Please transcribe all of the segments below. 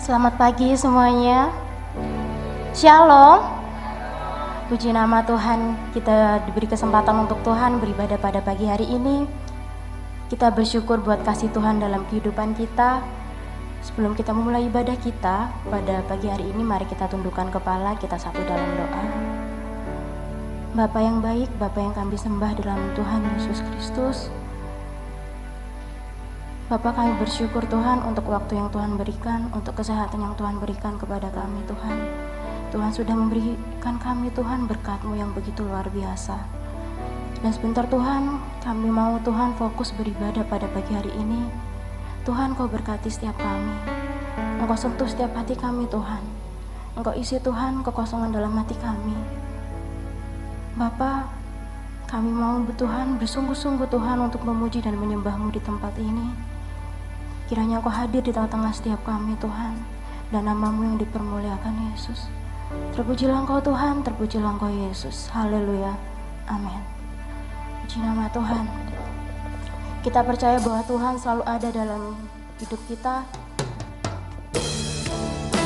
Selamat pagi semuanya. Shalom. Puji nama Tuhan, kita diberi kesempatan untuk Tuhan beribadah pada pagi hari ini. Kita bersyukur buat kasih Tuhan dalam kehidupan kita. Sebelum kita memulai ibadah kita pada pagi hari ini, mari kita tundukkan kepala, kita satu dalam doa. Bapa yang baik, Bapa yang kami sembah dalam Tuhan Yesus Kristus. Bapak, kami bersyukur Tuhan untuk waktu yang Tuhan berikan, untuk kesehatan yang Tuhan berikan kepada kami Tuhan. Tuhan sudah memberikan kami Tuhan berkat-Mu yang begitu luar biasa. Dan sebentar Tuhan, kami mau Tuhan fokus beribadah pada pagi hari ini. Tuhan, Kau berkati setiap kami. Engkau sentuh setiap hati kami Tuhan. Engkau isi Tuhan kekosongan dalam hati kami. Bapak, kami mau Tuhan bersungguh-sungguh Tuhan untuk memuji dan menyembah-Mu di tempat ini. Kiranya Engkau hadir di tengah-tengah setiap kami Tuhan, dan nama-Mu yang dipermuliakan Yesus. Terpujilah Engkau Tuhan, terpujilah Engkau Yesus. Haleluya, amin. Puji nama Tuhan. Kita percaya bahwa Tuhan selalu ada dalam hidup kita,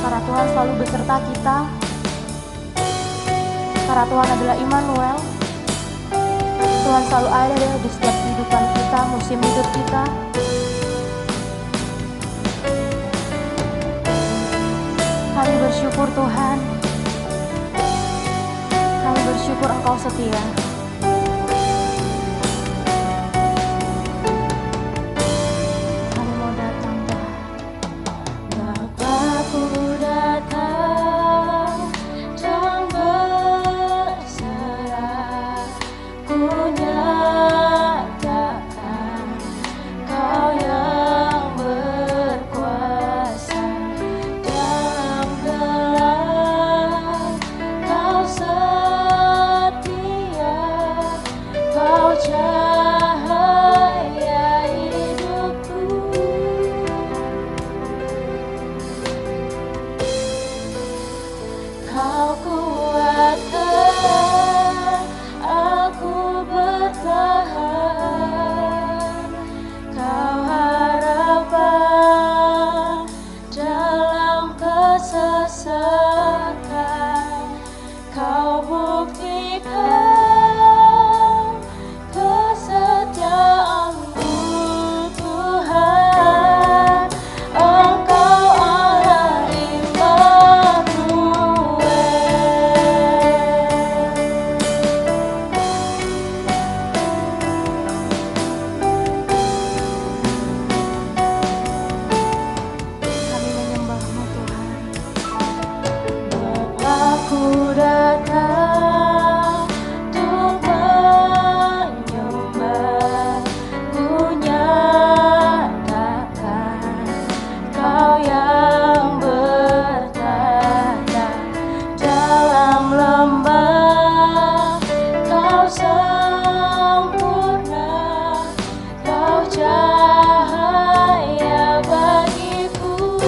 karena Tuhan selalu beserta kita, karena Tuhan adalah Immanuel. Tuhan selalu ada di setiap kehidupan kita, musim hidup kita. Kami bersyukur Tuhan, kami bersyukur Engkau setia. Kami mau datang Bapa-Ku datang dan berserah, ku nyatakan Kau yang berkuasa. Cahaya hidupku, Kau kuatkan aku bertahan, Kau harapan dalam kesesatan, Kau buktikan kesetiaan-Mu Tuhan. Engkau Allah Immanuel. Kami menyembah-Mu Tuhan. Bapa-Ku datang untuk menyembah, ku nyatakan Kau yang bertata dalam lembah. Kau sempurna, Kau cahaya bagiku.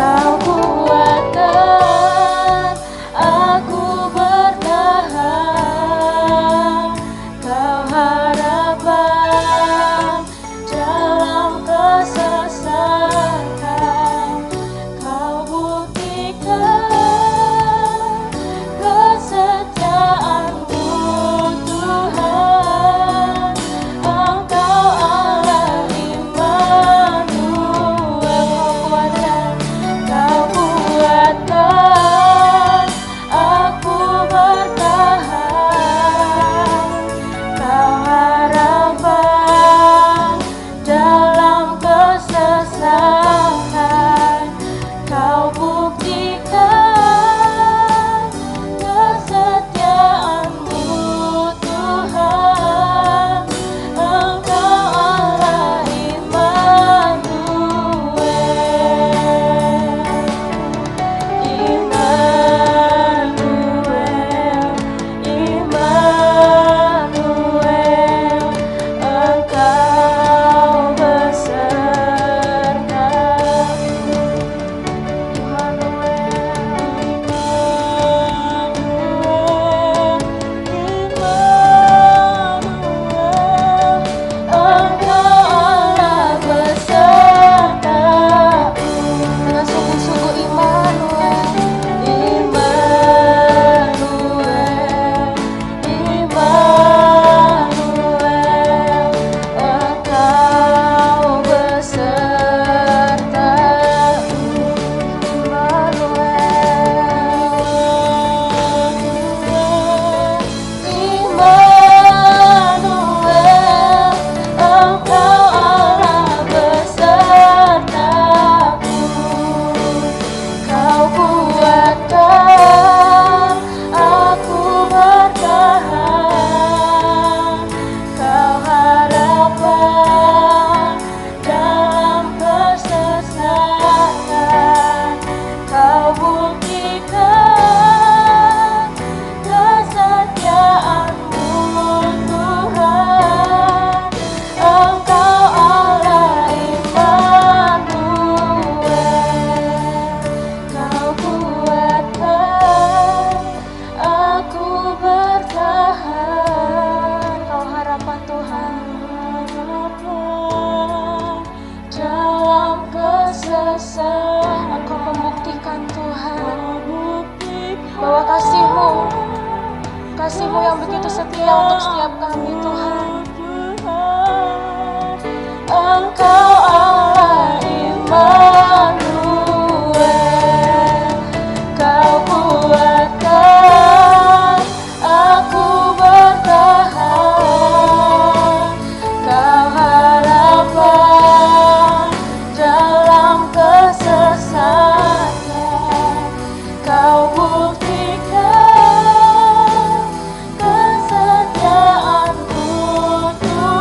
Kau kuatkan aku bertahan, Kau harapan dalam kesesatan, Kau buktikan Kasih-Mu yang begitu setia untuk setiap kami Tuhan. Engkau Allah Immanuel, Kau kuatkan aku bertahan, Kau harapan dalam kesesatan, Kau buktikan kesetiaan-Mu Tuhan.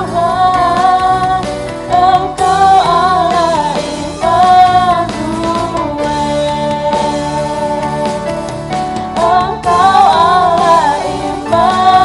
Engkau Allah Immanuel, Engkau Allah Immanuel,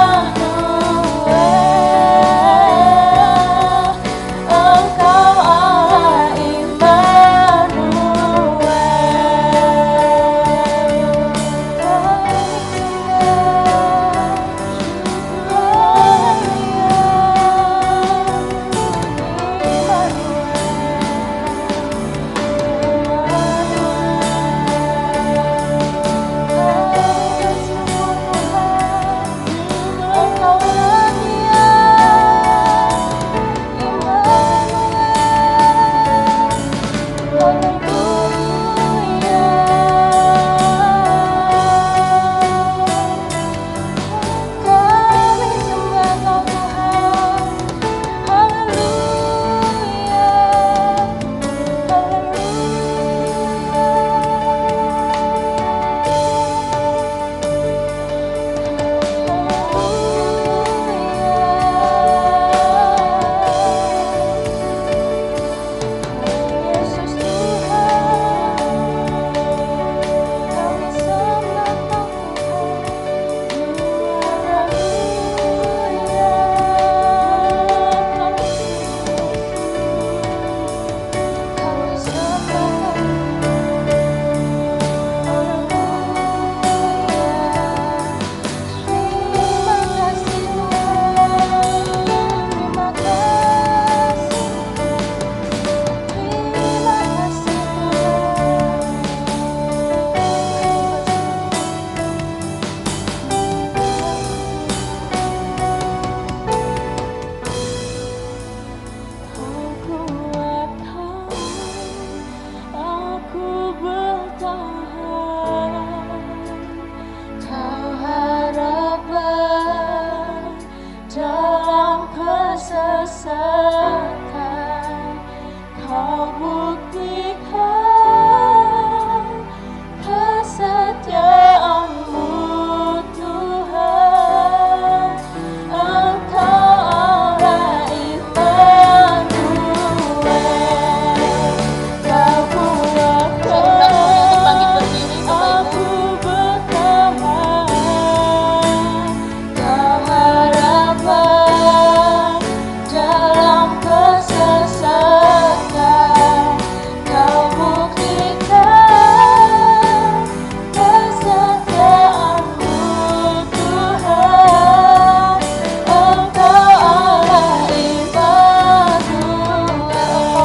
Engkau Allah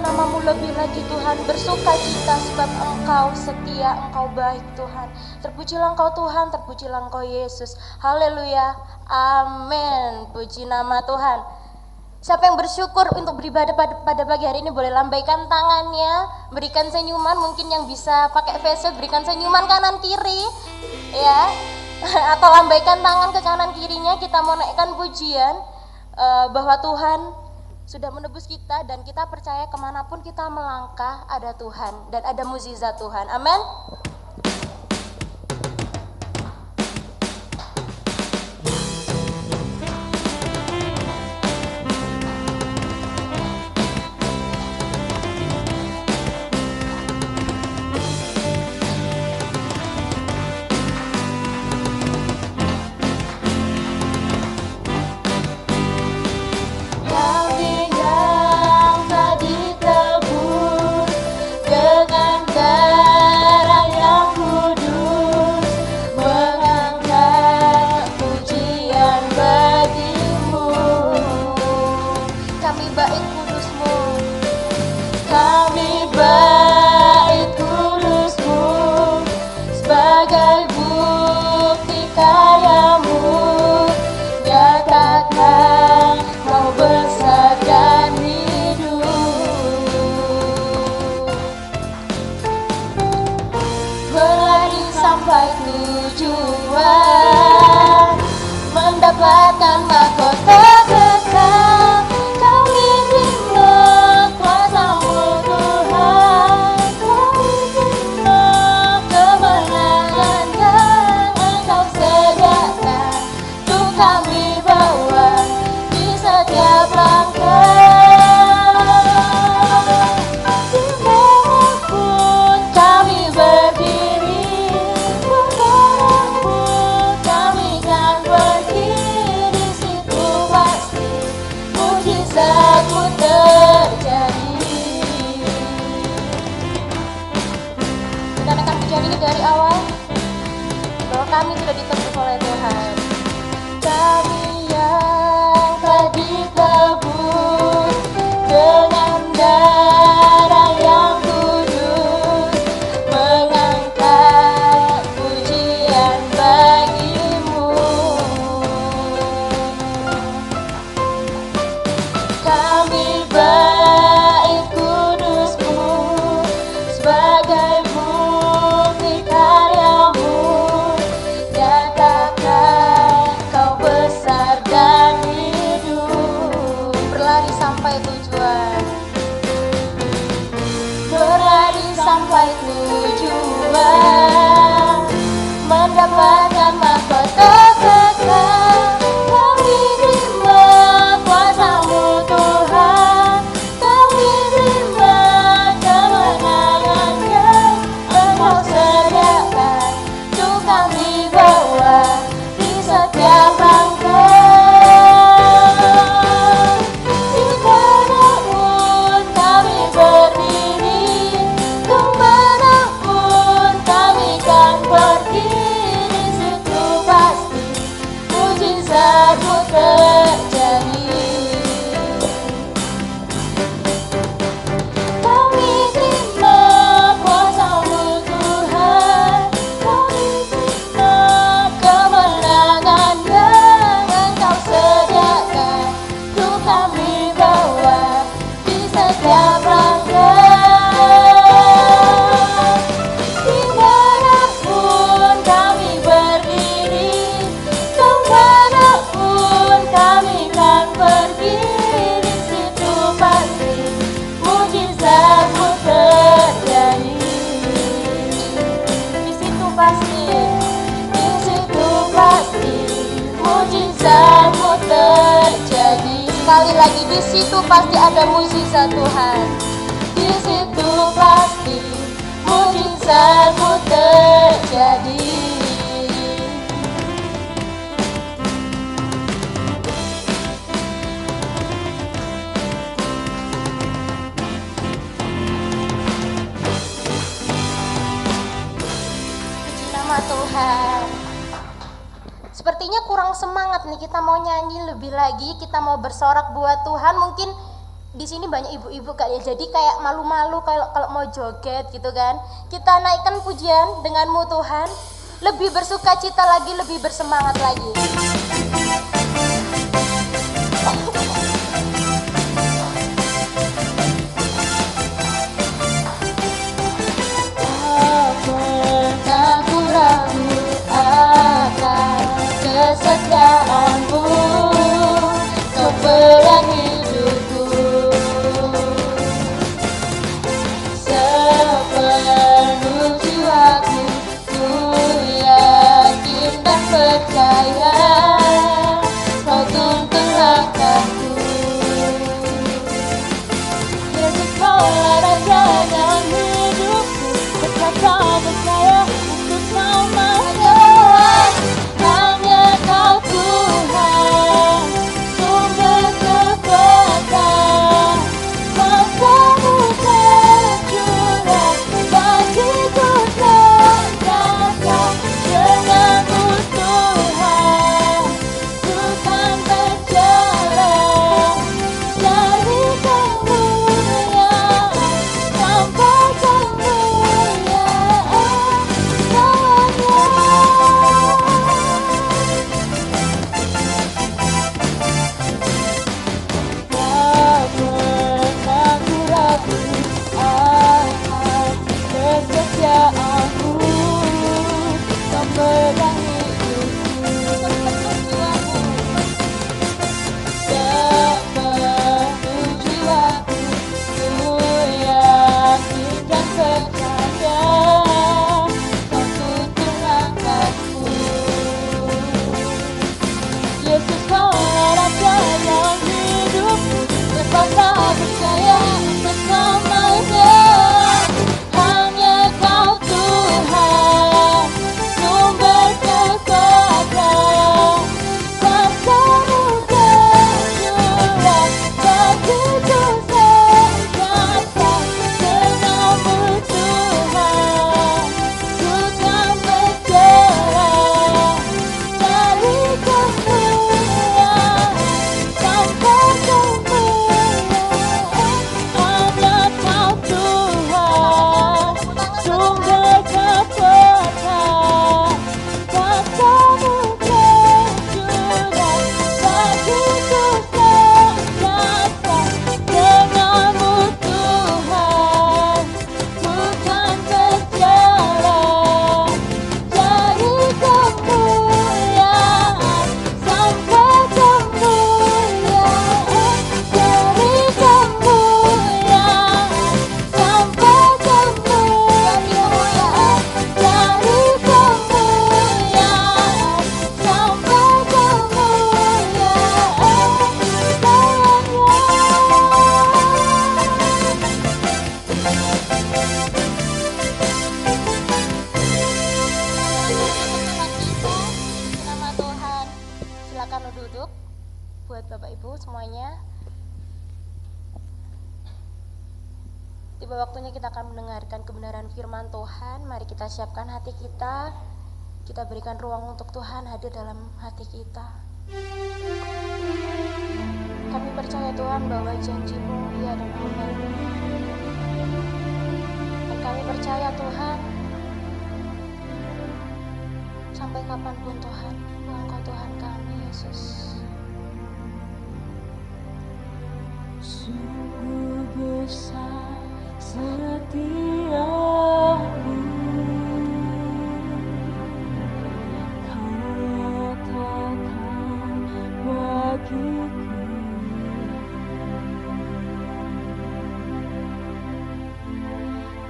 Namamu lebih lagi Tuhan, bersuka cita sebab Engkau setia, Engkau baik Tuhan. Terpujilah Engkau Tuhan, terpujilah Engkau Yesus. Haleluya, amin. Puji nama Tuhan. Siapa yang bersyukur untuk beribadah pada pagi hari ini boleh lambaikan tangannya, berikan senyuman. Mungkin yang bisa pakai face berikan senyuman kanan kiri, ya. Atau lambaikan tangan ke kanan kirinya. Kita mau naikkan pujian bahwa Tuhan sudah menebus kita dan kita percaya kemanapun kita melangkah ada Tuhan dan ada mukjizat Tuhan. Amin. kami bawa di setiap langkah. Dimanapun kami berdiri, dimanapun kami kan pergi, di situ pasti mujizatmu terjadi. Kita akan pujian ini dari awal, bahwa kami sudah ditebus oleh Tuhan. Kami yang telah ditebus dengan darah yang kudus, mengangkat pujian bagimu. Kami bait kudusmu sebagai bukti karyamu, nyatakan kau besar dan hidup. Berlari sampai tujuan, berlari sampai tujuan, mendapatkan mahkota kekal. Kami terima kuasa-Mu Tuhan, kami terima kemenangan yang Engkau sediakan, untuk kami bawa di setiap langkah. Dimanapun kami berdiri, kemanapun kami kan pergi, di situ pasti mujizatmu terjadi. Kami terima kuasa-Mu Tuhan, kami terima kemenangan yang Engkau sediakan, untuk kami bawa di setiap langkah. Dimanapun kami berdiri, kemanapun kami kan pergi, di situ pasti mujizatmu terjadi. Di situ pasti mujizatmu terjadi. Sekali lagi, di situ pasti ada mujizat Tuhan. Di situ pasti mujizatmu terjadi. Puji nama Tuhan. Sepertinya kurang semangat nih, kita mau nyanyi lebih lagi, kita mau bersorak buat Tuhan. Mungkin di sini banyak ibu-ibu kali ya, jadi kayak malu-malu kalau mau joget gitu kan. Kita naikkan pujian denganmu Tuhan, lebih bersuka cita lagi, lebih bersemangat lagi. Tak pernah ku ragu akan kesetiaan-Mu, Kau berikan hidupku. Sepenuh jiwaku ku yakin dan percaya, Silakan duduk buat Bapak Ibu semuanya. Tiba waktunya kita akan mendengarkan kebenaran firman Tuhan. Mari kita siapkan hati kita. Kita berikan ruang untuk Tuhan hadir dalam hati kita. Kami percaya Tuhan bahwa janji-Mu iya dan amin. Dan kami percaya Tuhan, sampai kapanpun Tuhan, Engkau Tuhan kami, Yesus. Sungguh besar setiamu, Kau nyatakan bagiku.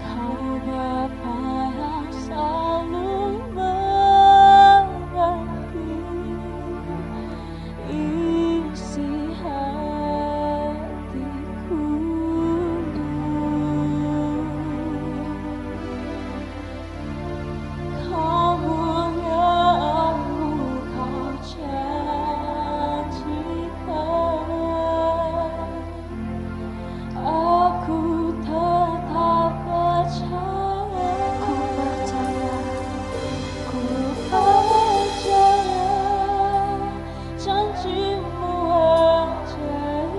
Kau Bapa yang selalu mengerti isi hatiku. Kau mulia aku, Kau janjikan, aku tetap percaya. Ku percaya janji-Mu ajaib,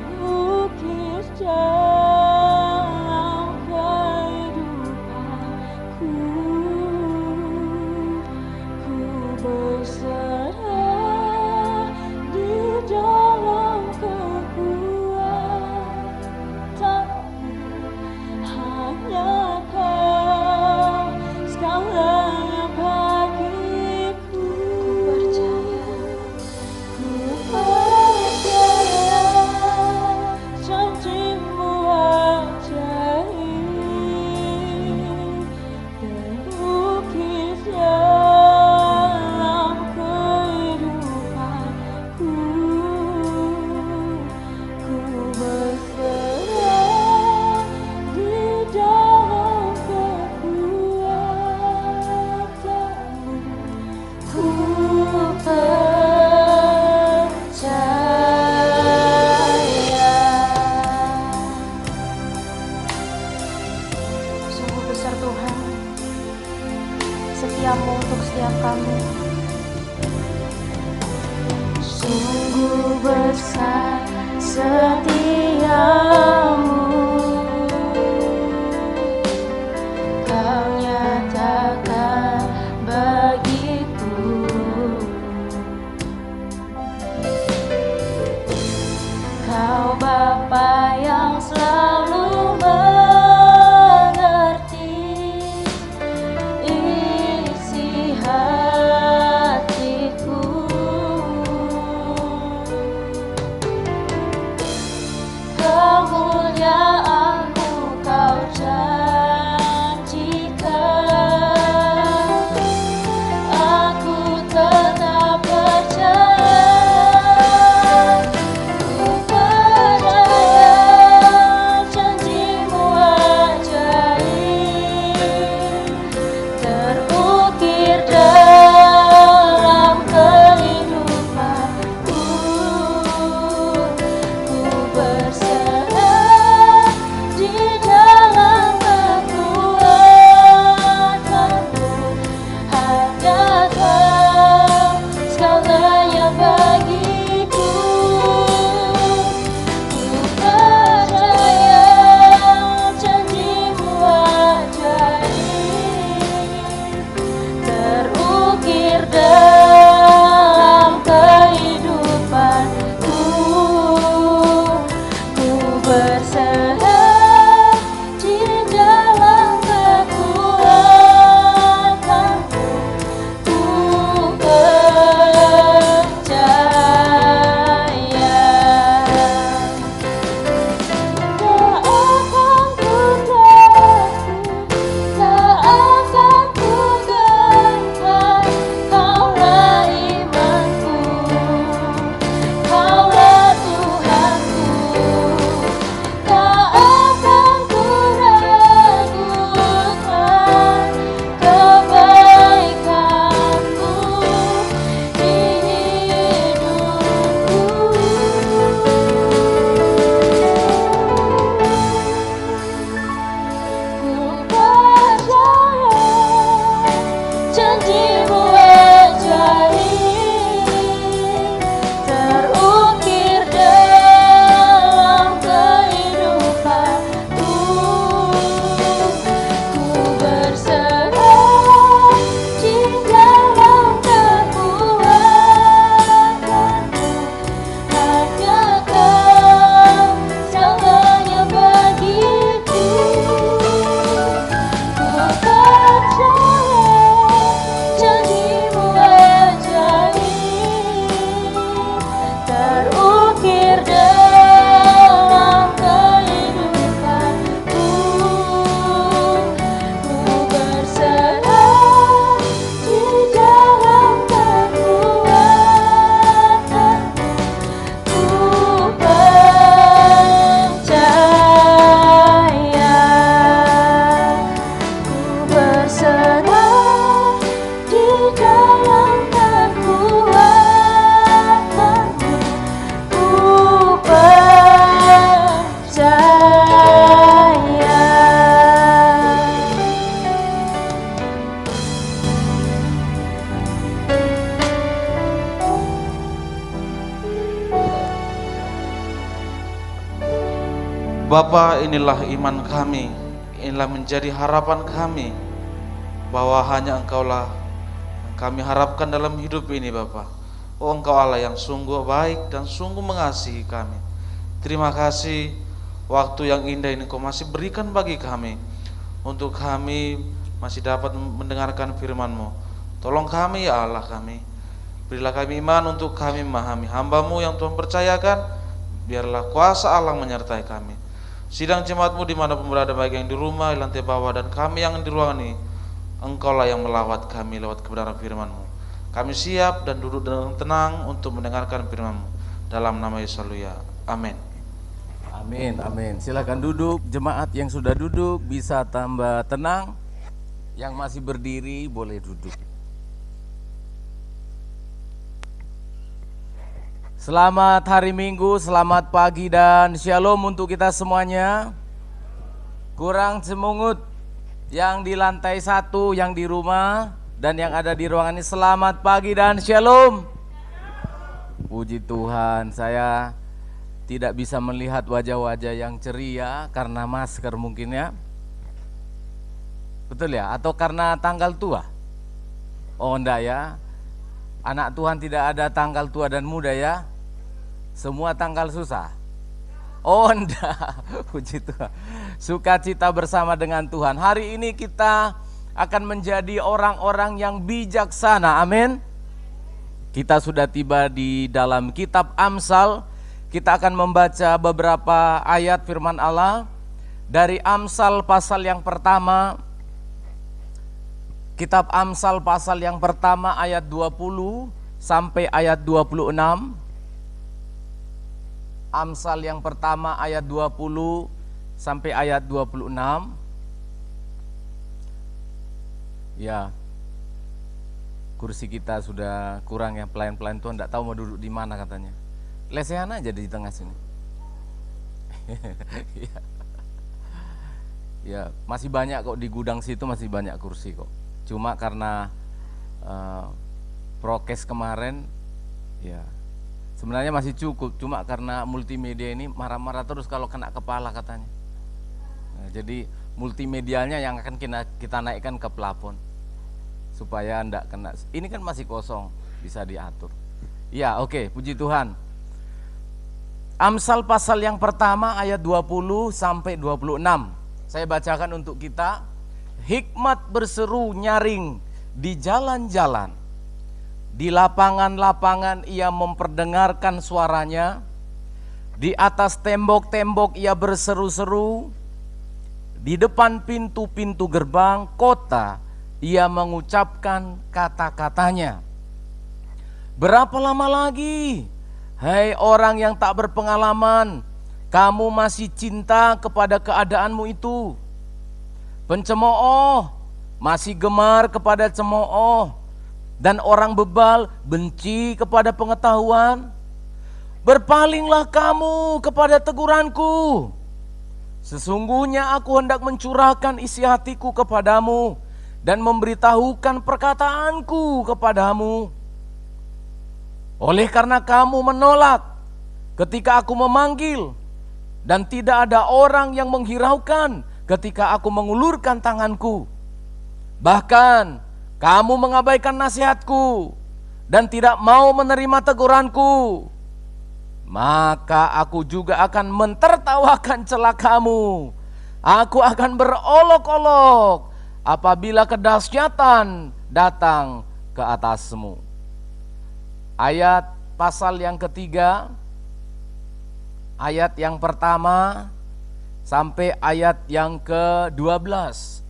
terukis dalam kehidupanku. Ku berserah di dalam kekuatanmu. Hanya Kau segalanya bagiku. Ku percaya janji-Mu ajaib, terukis dalam kehidupanku. Ku berserah di dalam kekuatanmu. Ku percaya. Sungguh besar Tuhan, setiamu untuk setiap kami. Sungguh besar setiamu, Kau nyatakan bagiku. Kau Bapa yang selalu mengerti isi hatiku. Bapa, inilah iman kami, inilah menjadi harapan kami, bahwa hanya Engkaulah yang kami harapkan dalam hidup ini Bapa. Oh, Engkau Allah yang sungguh baik dan sungguh mengasihi kami. Terima kasih waktu yang indah ini Engkau masih berikan bagi kami, untuk kami masih dapat mendengarkan firman-Mu. Tolong kami ya Allah kami, berilah kami iman untuk kami memahami hamba-Mu yang Tuhan percayakan. Biarlah kuasa Allah menyertai kami. Sidang jemaat-Mu dimanapun berada, baik yang di rumah, di lantai bawah, dan kami yang di ruangan ini, Engkaulah yang melawat kami lewat kebenaran firman-Mu. Kami siap dan duduk dengan tenang untuk mendengarkan firman-Mu. Dalam nama Yesus, haleluya. Amin. Amin, amin. Silakan duduk. Jemaat yang sudah duduk bisa tambah tenang. Yang masih berdiri boleh duduk. Selamat hari Minggu, selamat pagi dan shalom untuk kita semuanya. Kurang semungut yang di lantai 1, yang di rumah, dan yang ada di ruangan ini, selamat pagi dan shalom. Puji Tuhan, saya tidak bisa melihat wajah-wajah yang ceria karena masker mungkin ya. Betul ya? Atau karena tanggal tua? Oh enggak ya. Anak Tuhan tidak ada tanggal tua dan muda ya. Semua tanggal susah. Oh enggak. Puji Tuhan. Sukacita bersama dengan Tuhan. Hari ini kita akan menjadi orang-orang yang bijaksana. Amin. Kita sudah tiba di dalam kitab Amsal. Kita akan membaca beberapa ayat firman Allah dari Amsal pasal yang pertama. Kitab Amsal pasal yang pertama ayat 20 sampai ayat 26. Amsal yang pertama ayat 20 sampai ayat 26. Ya. Kursi kita sudah kurang ya, pelayan-pelayan Tuhan enggak tahu mau duduk di mana katanya. Lesehan aja di tengah sini. Ya, masih banyak kok di gudang situ, masih banyak kursi kok. Cuma karena prokes kemarin, ya sebenarnya masih cukup. Cuma karena multimedia ini marah-marah terus kalau kena kepala katanya. Nah, jadi multimedialnya yang akan kita naikkan ke plafon supaya enggak kena. Ini kan masih kosong, bisa diatur. Ya, oke, puji Tuhan. Amsal pasal yang pertama ayat 20 sampai 26. Saya bacakan untuk kita. Hikmat berseru nyaring di jalan-jalan, di lapangan-lapangan ia memperdengarkan suaranya, di atas tembok-tembok ia berseru-seru, di depan pintu-pintu gerbang kota ia mengucapkan kata-katanya. Berapa lama lagi, hai orang yang tak berpengalaman, kamu masih cinta kepada keadaanmu itu? Pencemooh masih gemar kepada cemooh, dan orang bebal benci kepada pengetahuan. Berpalinglah kamu kepada teguranku. Sesungguhnya aku hendak mencurahkan isi hatiku kepadamu dan memberitahukan perkataanku kepadamu. Oleh karena kamu menolak ketika aku memanggil, dan tidak ada orang yang menghiraukan ketika aku mengulurkan tanganku. Bahkan kamu mengabaikan nasihatku dan tidak mau menerima teguranku. Maka aku juga akan mentertawakan celakamu. Aku akan berolok-olok apabila kedahsyatan datang ke atasmu. Ayat pasal yang ketiga, ayat yang pertama sampai ayat yang ke-12.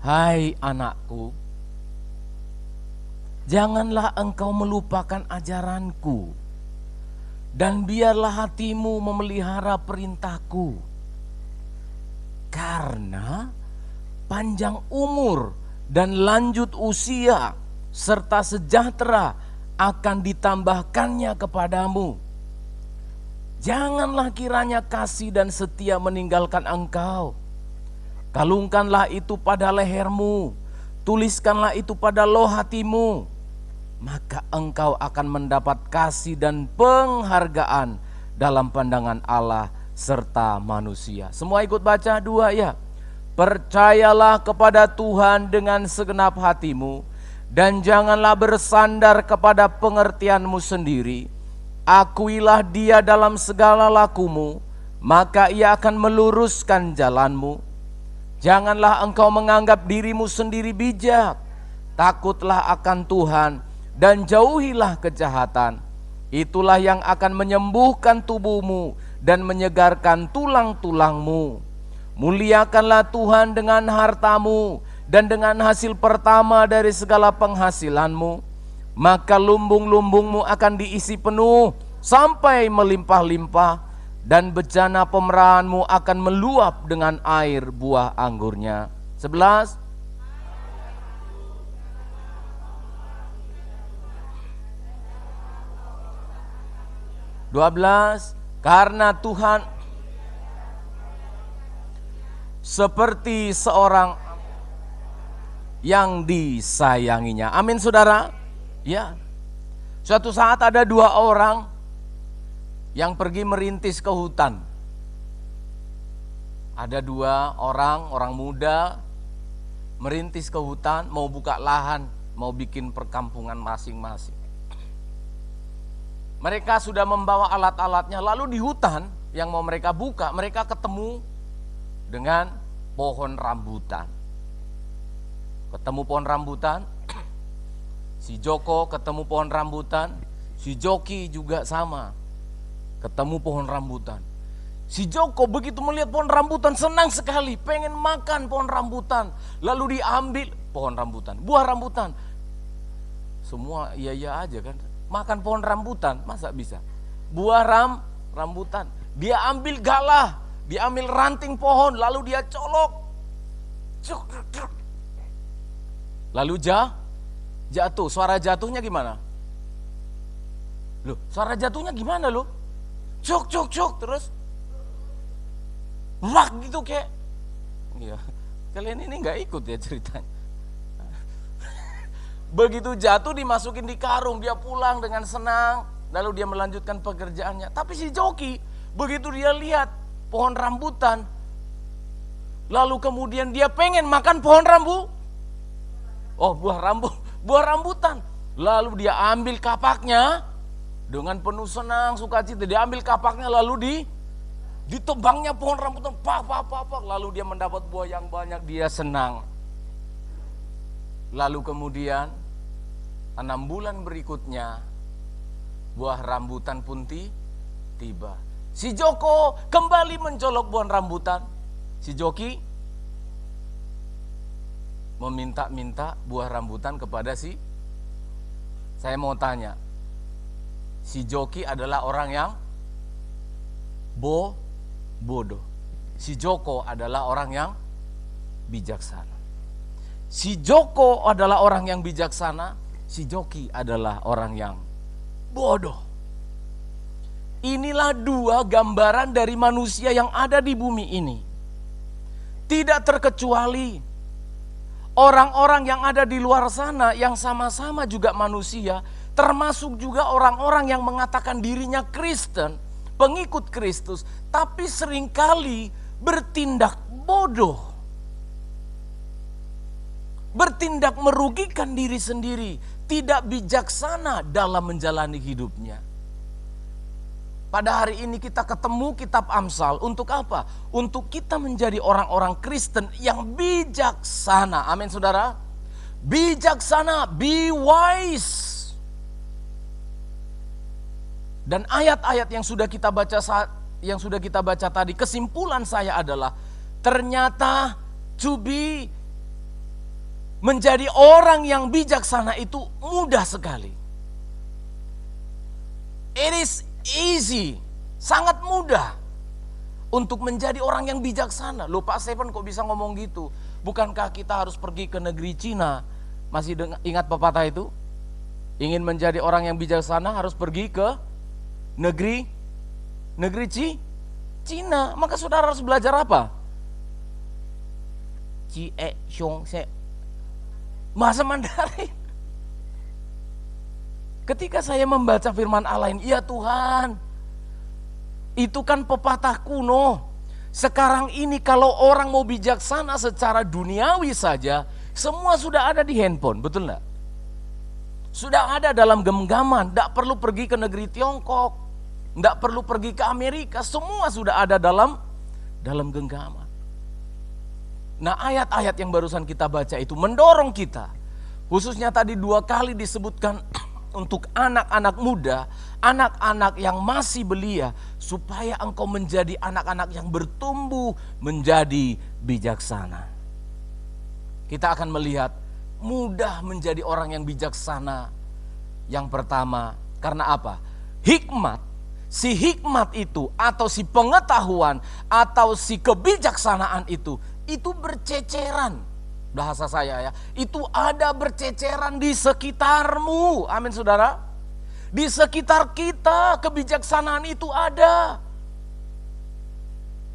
Hai anakku, janganlah engkau melupakan ajaranku, dan biarlah hatimu memelihara perintahku. Karena panjang umur dan lanjut usia serta sejahtera akan ditambahkannya kepadamu. Janganlah kiranya kasih dan setia meninggalkan engkau. Kalungkanlah itu pada lehermu, tuliskanlah itu pada loh hatimu. Maka engkau akan mendapat kasih dan penghargaan dalam pandangan Allah serta manusia. Semua ikut baca 2 ya. Percayalah kepada Tuhan dengan segenap hatimu, dan janganlah bersandar kepada pengertianmu sendiri. Akuilah Dia dalam segala lakumu, maka Ia akan meluruskan jalanmu. Janganlah engkau menganggap dirimu sendiri bijak. Takutlah akan Tuhan dan jauhilah kejahatan. Itulah yang akan menyembuhkan tubuhmu dan menyegarkan tulang-tulangmu. Muliakanlah Tuhan dengan hartamu dan dengan hasil pertama dari segala penghasilanmu. Maka lumbung-lumbungmu akan diisi penuh sampai melimpah-limpah, dan bejana pemerahanmu akan meluap dengan air buah anggurnya. 11. Karena Tuhan seperti seorang yang disayanginya. Amin saudara. Ya. Suatu saat ada 2 orang yang pergi merintis ke hutan. Ada 2 orang muda merintis ke hutan, mau buka lahan, mau bikin perkampungan masing-masing. Mereka sudah membawa alat-alatnya, lalu di hutan yang mau mereka buka, mereka ketemu dengan pohon rambutan. Ketemu pohon rambutan, si Joko ketemu pohon rambutan, si Joki juga sama, ketemu pohon rambutan. Si Joko begitu melihat pohon rambutan senang sekali, pengen makan pohon rambutan. Lalu diambil pohon rambutan, buah rambutan. Semua iya-iya aja kan, makan pohon rambutan, masa bisa? Buah rambutan, dia ambil galah, dia ambil ranting pohon, lalu dia colok. Lalu jatuh, suara jatuhnya gimana? Loh, suara jatuhnya gimana loh? Cok, terus wah gitu kayak. Iya, kalian ini nggak ikut ya ceritanya. Begitu jatuh dimasukin di karung, dia pulang dengan senang, lalu dia melanjutkan pekerjaannya. Tapi si Joki, begitu dia lihat pohon rambutan, lalu kemudian dia pengen makan buah rambutan. Lalu dia ambil kapaknya dengan penuh senang sukacita, dia ambil kapaknya lalu ditebangnya pohon rambutan, pak, lalu dia mendapat buah yang banyak, dia senang. Lalu kemudian 6 bulan berikutnya buah rambutan pun tiba. Si Joko kembali mencolok buah rambutan. Si Joki meminta-minta buah rambutan kepada saya mau tanya, si Joki adalah orang yang bodoh. Si Joko adalah orang yang bijaksana. Si Joko adalah orang yang bijaksana, si Joki adalah orang yang bodoh. Inilah 2 gambaran dari manusia yang ada di bumi ini. Tidak terkecuali orang-orang yang ada di luar sana yang sama-sama juga manusia, termasuk juga orang-orang yang mengatakan dirinya Kristen, pengikut Kristus, tapi seringkali bertindak bodoh. Bertindak merugikan diri sendiri, tidak bijaksana dalam menjalani hidupnya. Pada hari ini kita ketemu kitab Amsal untuk apa? Untuk kita menjadi orang-orang Kristen yang bijaksana. Amin saudara. Bijaksana, be wise. Dan ayat-ayat yang sudah kita baca tadi, kesimpulan saya adalah ternyata menjadi orang yang bijaksana itu mudah sekali. It is easy, sangat mudah untuk menjadi orang yang bijaksana. Loh Pak Stephen kok bisa ngomong gitu? Bukankah kita harus pergi ke negeri Cina? Masih ingat pepatah itu? Ingin menjadi orang yang bijaksana harus pergi ke negeri Cina. Maka saudara harus belajar apa? Bahasa Mandarin. Ketika saya membaca firman Allah ini, ya Tuhan, Itu kan pepatah kuno. Sekarang ini kalau orang mau bijaksana secara duniawi saja, semua sudah ada di handphone, betul enggak? Sudah ada dalam genggaman, tidak perlu pergi ke negeri Tiongkok, tidak perlu pergi ke Amerika, semua sudah ada dalam genggaman. Nah, ayat-ayat yang barusan kita baca itu mendorong kita, khususnya tadi 2 kali disebutkan untuk anak-anak muda, anak-anak yang masih belia, supaya engkau menjadi anak-anak yang bertumbuh menjadi bijaksana. Kita akan melihat mudah menjadi orang yang bijaksana. Yang pertama, karena apa? Hikmat. Si hikmat itu atau si pengetahuan atau si kebijaksanaan itu berceceran. Bahasa saya ya, itu ada berceceran di sekitarmu. Amin saudara. Di sekitar kita kebijaksanaan itu ada.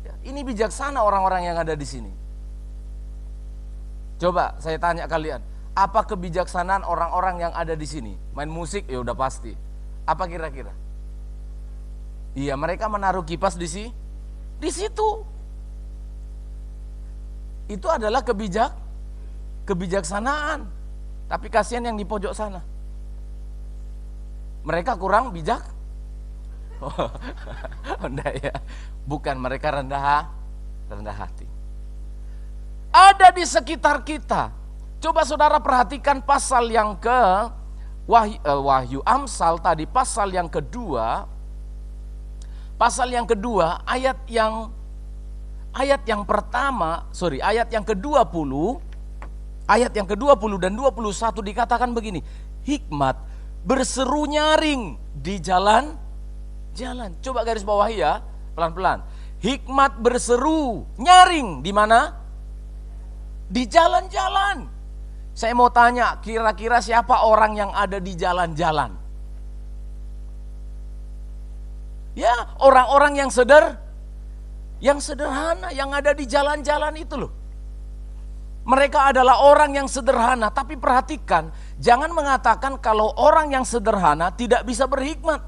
Ya, ini bijaksana orang-orang yang ada di sini. Coba saya tanya kalian, apa kebijaksanaan orang-orang yang ada di sini? Main musik ya udah pasti. Apa kira-kira? Iya, mereka menaruh kipas di situ. Itu adalah kebijaksanaan. Tapi kasihan yang di pojok sana. Mereka kurang bijak. Oh, enggak ya. Bukan, mereka rendah hati. Ada di sekitar kita. Coba saudara perhatikan pasal yang ke Wahyu Amsal tadi, pasal yang kedua. Pasal yang kedua, ayat yang ke-20, ayat yang ke-20 dan 21 dikatakan begini, hikmat berseru nyaring di jalan. Coba garis bawahi ya, pelan-pelan. Hikmat berseru nyaring di mana? Di jalan-jalan. Saya mau tanya, kira-kira siapa orang yang ada di jalan-jalan? Ya, orang-orang yang sederhana, yang ada di jalan-jalan itu loh. Mereka adalah orang yang sederhana, tapi perhatikan, jangan mengatakan kalau orang yang sederhana tidak bisa berhikmat.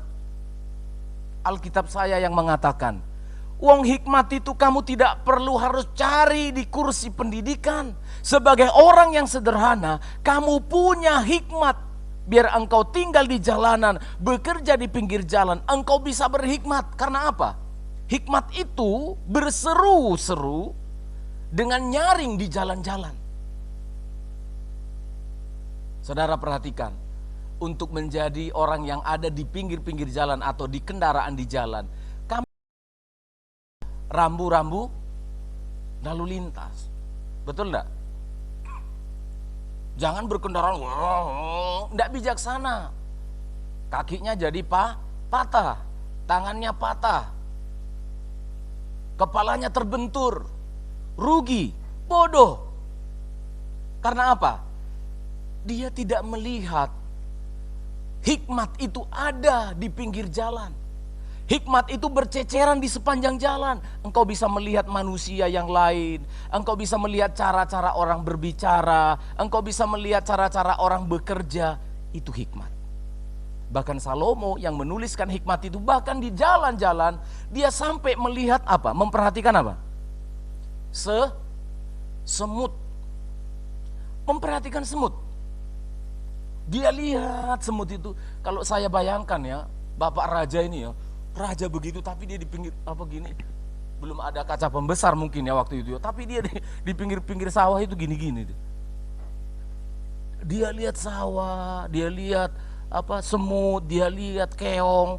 Alkitab saya yang mengatakan, wong hikmat itu kamu tidak perlu harus cari di kursi pendidikan. Sebagai orang yang sederhana, kamu punya hikmat. Biar engkau tinggal di jalanan, bekerja di pinggir jalan, engkau bisa berhikmat. Karena apa? Hikmat itu berseru-seru dengan nyaring di jalan-jalan. Saudara perhatikan, untuk menjadi orang yang ada di pinggir-pinggir jalan atau di kendaraan di jalan, kamu rambu-rambu lalu lintas. Betul enggak? Jangan berkendaraan, enggak bijaksana. Kakinya jadi patah, tangannya patah, kepalanya terbentur, rugi, bodoh. Karena apa? Dia tidak melihat hikmat itu ada di pinggir jalan. Hikmat itu berceceran di sepanjang jalan. Engkau bisa melihat manusia yang lain. Engkau bisa melihat cara-cara orang berbicara. Engkau bisa melihat cara-cara orang bekerja. Itu hikmat. Bahkan Salomo yang menuliskan hikmat itu, bahkan di jalan-jalan dia sampai melihat apa? Memperhatikan apa? Semut. Memperhatikan semut. Dia lihat semut itu. Kalau saya bayangkan ya, Bapak Raja ini ya, raja begitu tapi dia di pinggir apa gini, belum ada kaca pembesar mungkin ya waktu itu ya, tapi dia di pinggir-pinggir sawah itu gini-gini. Dia lihat sawah, dia lihat apa semut, dia lihat keong,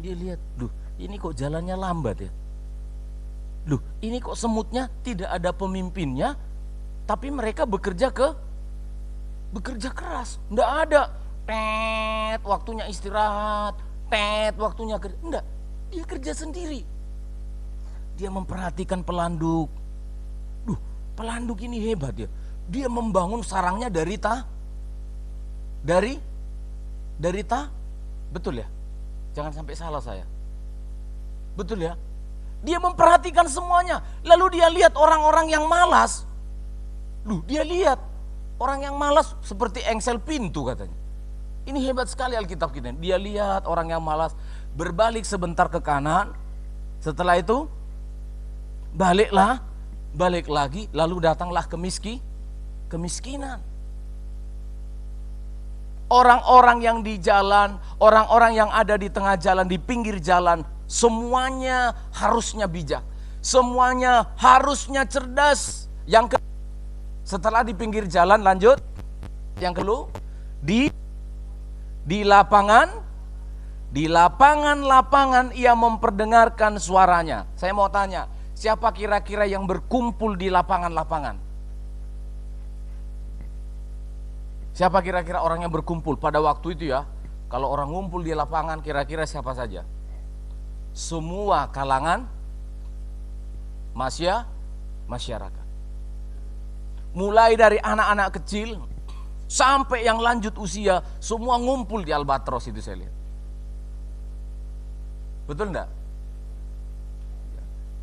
dia lihat, loh ini kok jalannya lambat ya, loh ini kok semutnya tidak ada pemimpinnya, tapi mereka bekerja keras, enggak ada waktunya istirahat, waktunya kerja, enggak, dia kerja sendiri. Dia memperhatikan pelanduk. Pelanduk ini hebat ya. Dia membangun sarangnya dari betul ya? Jangan sampai salah saya. Betul ya? Dia memperhatikan semuanya. Lalu dia lihat orang-orang yang malas. Dia lihat orang yang malas seperti engsel pintu katanya. Ini hebat sekali Alkitab kita. Dia lihat orang yang malas, berbalik sebentar ke kanan, Setelah itu balik lagi, lalu datanglah kemiskinan. Orang-orang yang di jalan, orang-orang yang ada di tengah jalan, di pinggir jalan, semuanya harusnya bijak, semuanya harusnya cerdas. Setelah di pinggir jalan, lanjut. Yang kedua, di lapangan ia memperdengarkan suaranya. Saya mau tanya, siapa kira-kira yang berkumpul di lapangan-lapangan? Siapa kira-kira orang yang berkumpul pada waktu itu ya? Kalau orang ngumpul di lapangan kira-kira siapa saja? Semua kalangan masyarakat. Mulai dari anak-anak kecil sampai yang lanjut usia, semua ngumpul di Albatros itu saya lihat. Betul enggak?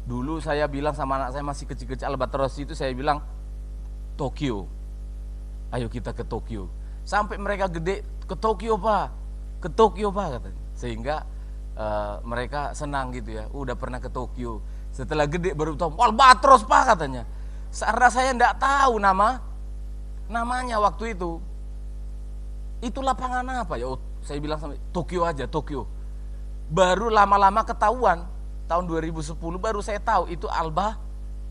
Dulu saya bilang sama anak saya masih kecil-kecil, Albatros itu saya bilang Tokyo. Ayo kita ke Tokyo. Sampai mereka gede, ke Tokyo Pak, katanya. Sehingga mereka senang gitu ya, udah pernah ke Tokyo. Setelah gede baru tahu, Albatros Pak katanya. Karena saya enggak tahu namanya waktu itu. Itu lapangan apa ya? Oh, saya bilang sama Tokyo aja, Tokyo. Baru lama-lama ketahuan, tahun 2010 baru saya tahu itu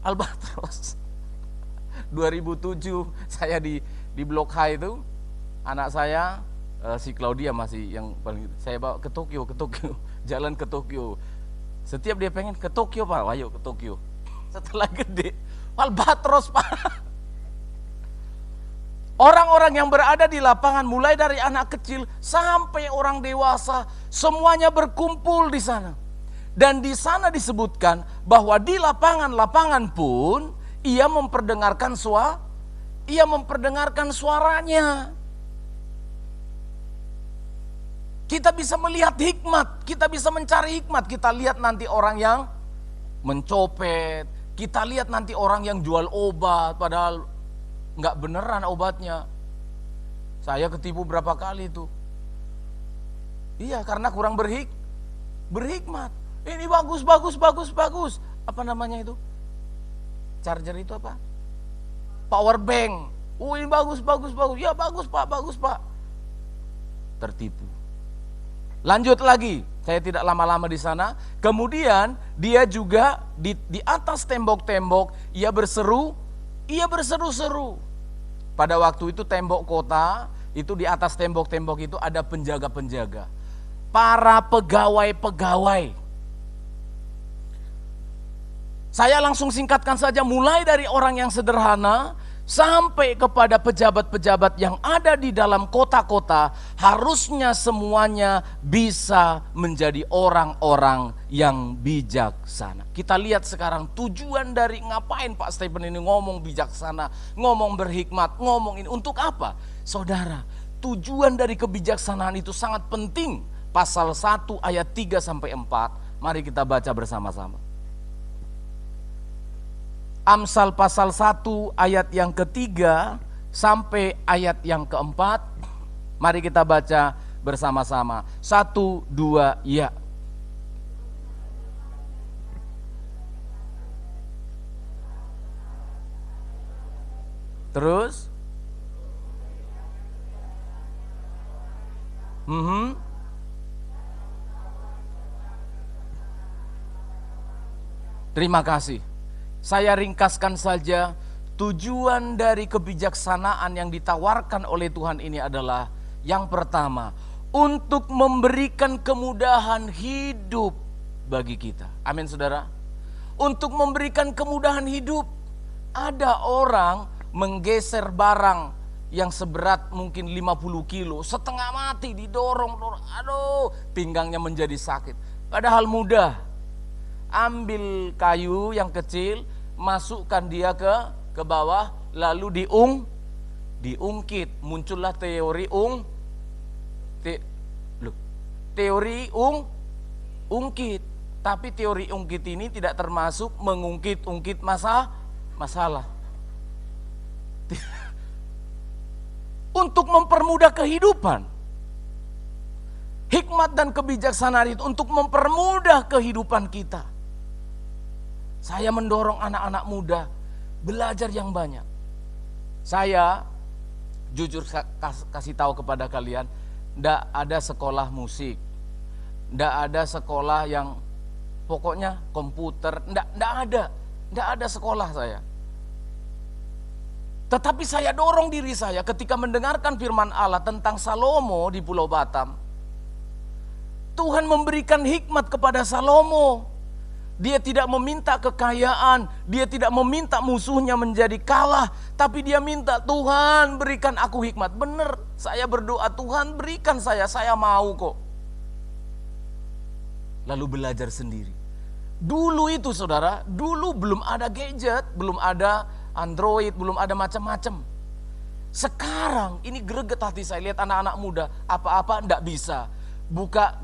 Albatros. 2007 saya di Blok H itu, anak saya si Claudia masih yang paling, saya bawa ke Tokyo, jalan ke Tokyo. Setiap dia pengen ke Tokyo Pak, ayo ke Tokyo. Setelah gede, Albatros Pak. Orang-orang yang berada di lapangan, mulai dari anak kecil sampai orang dewasa, semuanya berkumpul di sana. Dan di sana disebutkan bahwa di lapangan-lapangan pun ia memperdengarkan suaranya. Kita bisa melihat hikmat, kita bisa mencari hikmat. Kita lihat nanti orang yang mencopet, kita lihat nanti orang yang jual obat, padahal nggak beneran obatnya. Saya ketipu berapa kali itu. Iya, karena kurang berhikmat. Ini bagus. Apa namanya itu? Charger itu apa? Power bank. Ini bagus. Ya bagus Pak. Tertipu. Lanjut lagi, saya tidak lama-lama di sana. Kemudian dia juga di atas tembok-tembok ia berseru-seru. Pada waktu itu tembok kota, itu di atas tembok-tembok itu ada penjaga-penjaga. Para pegawai-pegawai. Saya langsung singkatkan saja, mulai dari orang yang sederhana sampai kepada pejabat-pejabat yang ada di dalam kota-kota, harusnya semuanya bisa menjadi orang-orang yang bijaksana. Kita lihat sekarang tujuan dari ngapain Pak Stephen ini ngomong bijaksana, ngomong berhikmat, ngomong ini untuk apa? Saudara, tujuan dari kebijaksanaan itu sangat penting. Pasal 1 ayat 3 sampai 4, mari kita baca bersama-sama. Amsal pasal 1 ayat yang ketiga sampai ayat yang keempat. Mari kita baca bersama-sama. 1, 2, ya. Terus? Terima kasih. Saya ringkaskan saja, tujuan dari kebijaksanaan yang ditawarkan oleh Tuhan ini adalah yang pertama, untuk memberikan kemudahan hidup bagi kita. Amin saudara. Untuk memberikan kemudahan hidup. Ada orang menggeser barang yang seberat mungkin 50 kilo, setengah mati didorong, aduh pinggangnya menjadi sakit. Padahal mudah. Ambil kayu yang kecil, masukkan dia ke bawah, lalu diungkit. Muncullah teori ungkit. Tapi teori ungkit ini tidak termasuk mengungkit-ungkit masalah. Untuk mempermudah kehidupan. Hikmat dan kebijaksanaan itu untuk mempermudah kehidupan kita. Saya mendorong anak-anak muda belajar yang banyak. Saya jujur kasih tahu kepada kalian, ndak ada sekolah musik, ndak ada sekolah yang pokoknya komputer, ndak ada sekolah saya. Tetapi saya dorong diri saya ketika mendengarkan firman Allah tentang Salomo di Pulau Batam. Tuhan memberikan hikmat kepada Salomo. Dia tidak meminta kekayaan, dia tidak meminta musuhnya menjadi kalah, tapi dia minta, Tuhan berikan aku hikmat. Benar, saya berdoa, Tuhan berikan saya mau kok. Lalu belajar sendiri. Dulu itu saudara, dulu belum ada gadget, belum ada Android, belum ada macam-macam. Sekarang ini greget hati saya lihat anak-anak muda, apa-apa enggak bisa. Buka